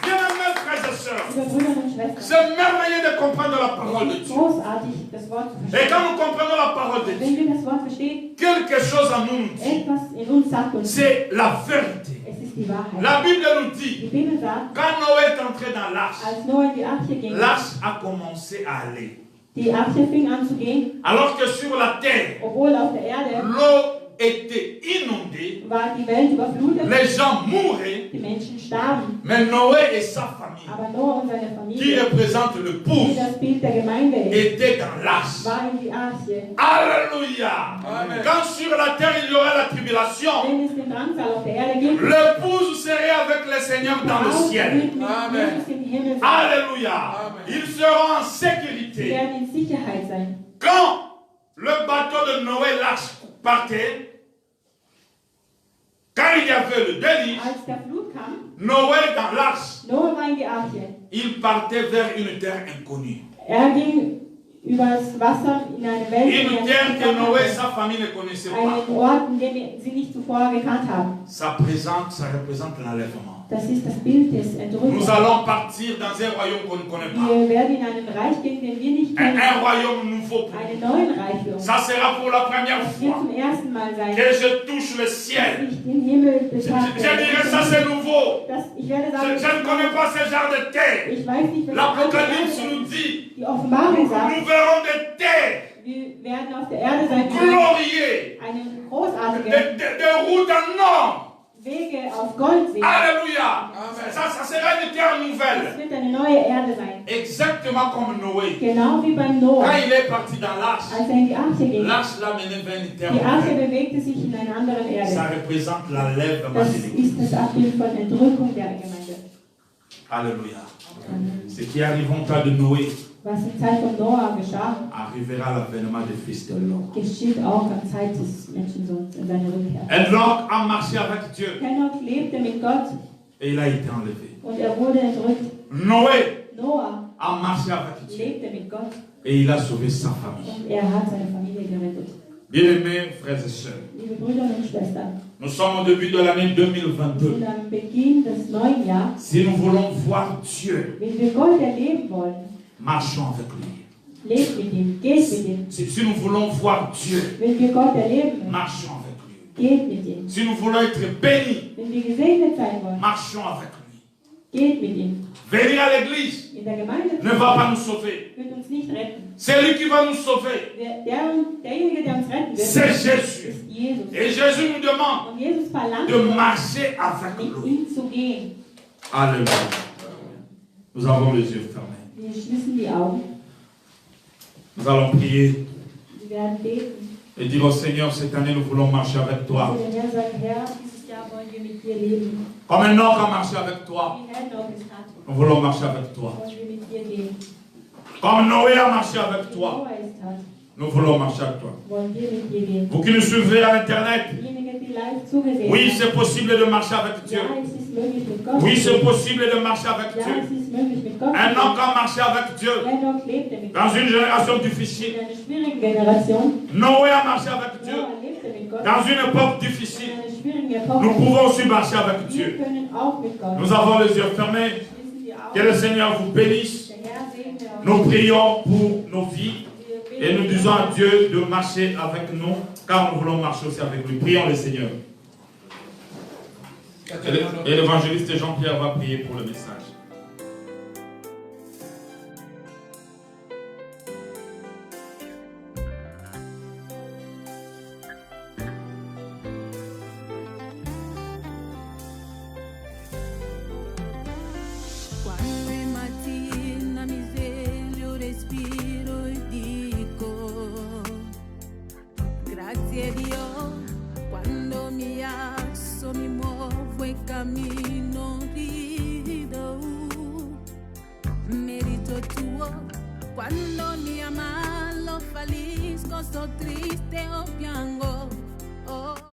Bien-aimés frères et sœurs, liebe Brüder und Schwestern, c'est merveilleux de comprendre la parole de es ist Dieu. großartig, das Wort zu Et verstehen. quand nous comprenons la parole de Dieu, Wenn wir das Wort verstehen, quelque chose en nous nous dit, etwas in uns sagt uns, c'est la vérité. es ist die Wahrheit. La Bible nous Die dit, Bibel sagt, quand Noé est entré dans l'arche, als Noah in die Arche ging, l'arche a commencé à aller. die Arche fing an zu gehen, Alors que sur la terre, obwohl auf der Erde l'eau était inondée, war die Welt überflutet, les gens mouraient, die Menschen starben. mais Noé et sa famille, Aber Noah und seine qui Familie, représentent le die pouce, das Bild der Gemeinde ist, étaient dans l'arche. war in die Arche. Alléluia. Quand sur la terre il y aurait la tribulation, Wenn es den Drangsal auf der Erde gibt, le pouce serait avec le Seigneur dans le Braut ciel. wird mit Jesus im Himmel sein. Alléluia. Ils seront en Sie sécurité. werden in Sicherheit sein. Quand le bateau de Noé, l'arche, partait, quand il y avait le déluge, Als der Flut kam, Noé dans l'arche, Noah war in die Arche. il partait vers une terre inconnue. Er ging übers Wasser in eine Welt, die Une terre que Noé et sa famille ne connaissaient pas. einen Ort, in dem sie nicht zuvor gekannt haben. Ça représente l'enlèvement. Das ist das Bild des Nous Entrückens. allons partir dans un royaume qu'on ne connaît pas. Wir werden in einen Reich gehen, den wir nicht kennen. Un royaume nouveau pour Einen nous. neuen Reich für uns. Ça sera pour la première Das wird fois zum ersten Mal sein, que je touche le dass ciel. ich den Himmel Je betrachte. dirais ça c'est nouveau. Ich werde sagen, Je ne connais pas ce genre de terre. ich weiß nicht, was L'Apocalypse andere nous dit, die Offenbarung sagt, nous verrons des terres Wir werden auf der Erde sein. glorieux, Eine großartige de routes en or. Wege auf Gold sehen. Alléluia. Ça sera une terre Es nouvelle. wird eine neue Erde sein. Exactement comme Noé. Genau wie beim Quand Noah, il est parti dans l'arche, als er in die Arche ging. l'arche l'a mené vers une terre Die Arche nouvelle. bewegte sich in einer anderen Ça Erde. représente la lèvre Das de l'Église. ist das Abbild von Entrückung der Gemeinde. Alléluia. Ce qui arrive en temps de Noé Was in Zeit von Noah geschah, arrivera à l'avènement des fils de l'homme. geschieht auch an Zeit des Menschensohns in seiner Rückkehr. Enoch a marché avec Dieu Henoch lebte mit Gott et il a été enlevé. und er wurde entrückt. Noé Noah a marché avec Dieu lebte mit Gott et il a sauvé sa famille. und er hat seine Familie gerettet. Bien-aimés frères et sœurs, Liebe Brüder und Schwestern, nous sommes au début de l'année wir 2022. sind am Beginn des neuen Jahres. Si nous voulons voir Dieu, Wenn wir Gott erleben wollen, marchons avec lui. lebt mit ihm, geht mit ihm. Si nous voulons voir Dieu, Wenn wir Gott erleben, marchons avec lui. geht mit ihm. Si nous voulons être bénis, Wenn wir gesegnet sein wollen, marchons avec lui. geht mit ihm. Venir à l'église In der Gemeinde ne va pas nous sauver. wird uns nicht retten. C'est lui qui va nous sauver. Derjenige, der uns retten wird, C'est Jésus. ist Jesus. Et Jésus nous demande Und Jesus verlangt de uns, marcher avec mit lui. ihm zu gehen. Alléluia. Nous avons les yeux fermés. Wir schließen die Augen. Nous allons prier Wir werden beten. et dire au Seigneur, cette année, nous voulons marcher avec toi. Also der Herr sagt, Herr, dieses Jahr wollen wir mit dir leben. Comme Enoch a marché avec toi, Wie Henoch es hat, nous voulons marcher avec toi. wollen wir mit dir gehen. Comme Noé a marché avec Wie toi, Noah es hat, nous voulons marcher avec toi. wollen wir mit dir gehen. Vous qui nous suivez à l'internet, Diejenigen, die live zugesehen oui, haben, c'est possible de marcher avec Dieu. ja, es ist möglich mit Gott Oui, zu c'est gehen. possible de marcher avec Ja, Dieu. es ist möglich mit Gott zu Enoch gehen. a marché avec Dieu Henoch lebte mit dans Gott. une génération In difficile. einer schwierigen Generation. Noé a marché avec Dieu Noah lebte mit Gott. dans une époque In difficile. einer schwierigen Nous Epoche. pouvons aussi marcher avec Wir Dieu. können auch mit Gott. Nous avons les yeux fermés. Schließen die Augen. Que le Seigneur vous bénisse. Der Herr segne euch. Nous prions pour nos vies Wir et beten nous disons à Dieu de marcher avec nous car nous voulons marcher aussi avec lui. Prions le Seigneur. Et l'évangéliste Jean-Pierre va prier pour le message. Quando è mattina mi sveglio, respiro e dico grazie Dio. Quando mi alzo, mi muovo e cammino, rido. Merito tuo. Quando mi ammalo, fallisco, sto triste o piango.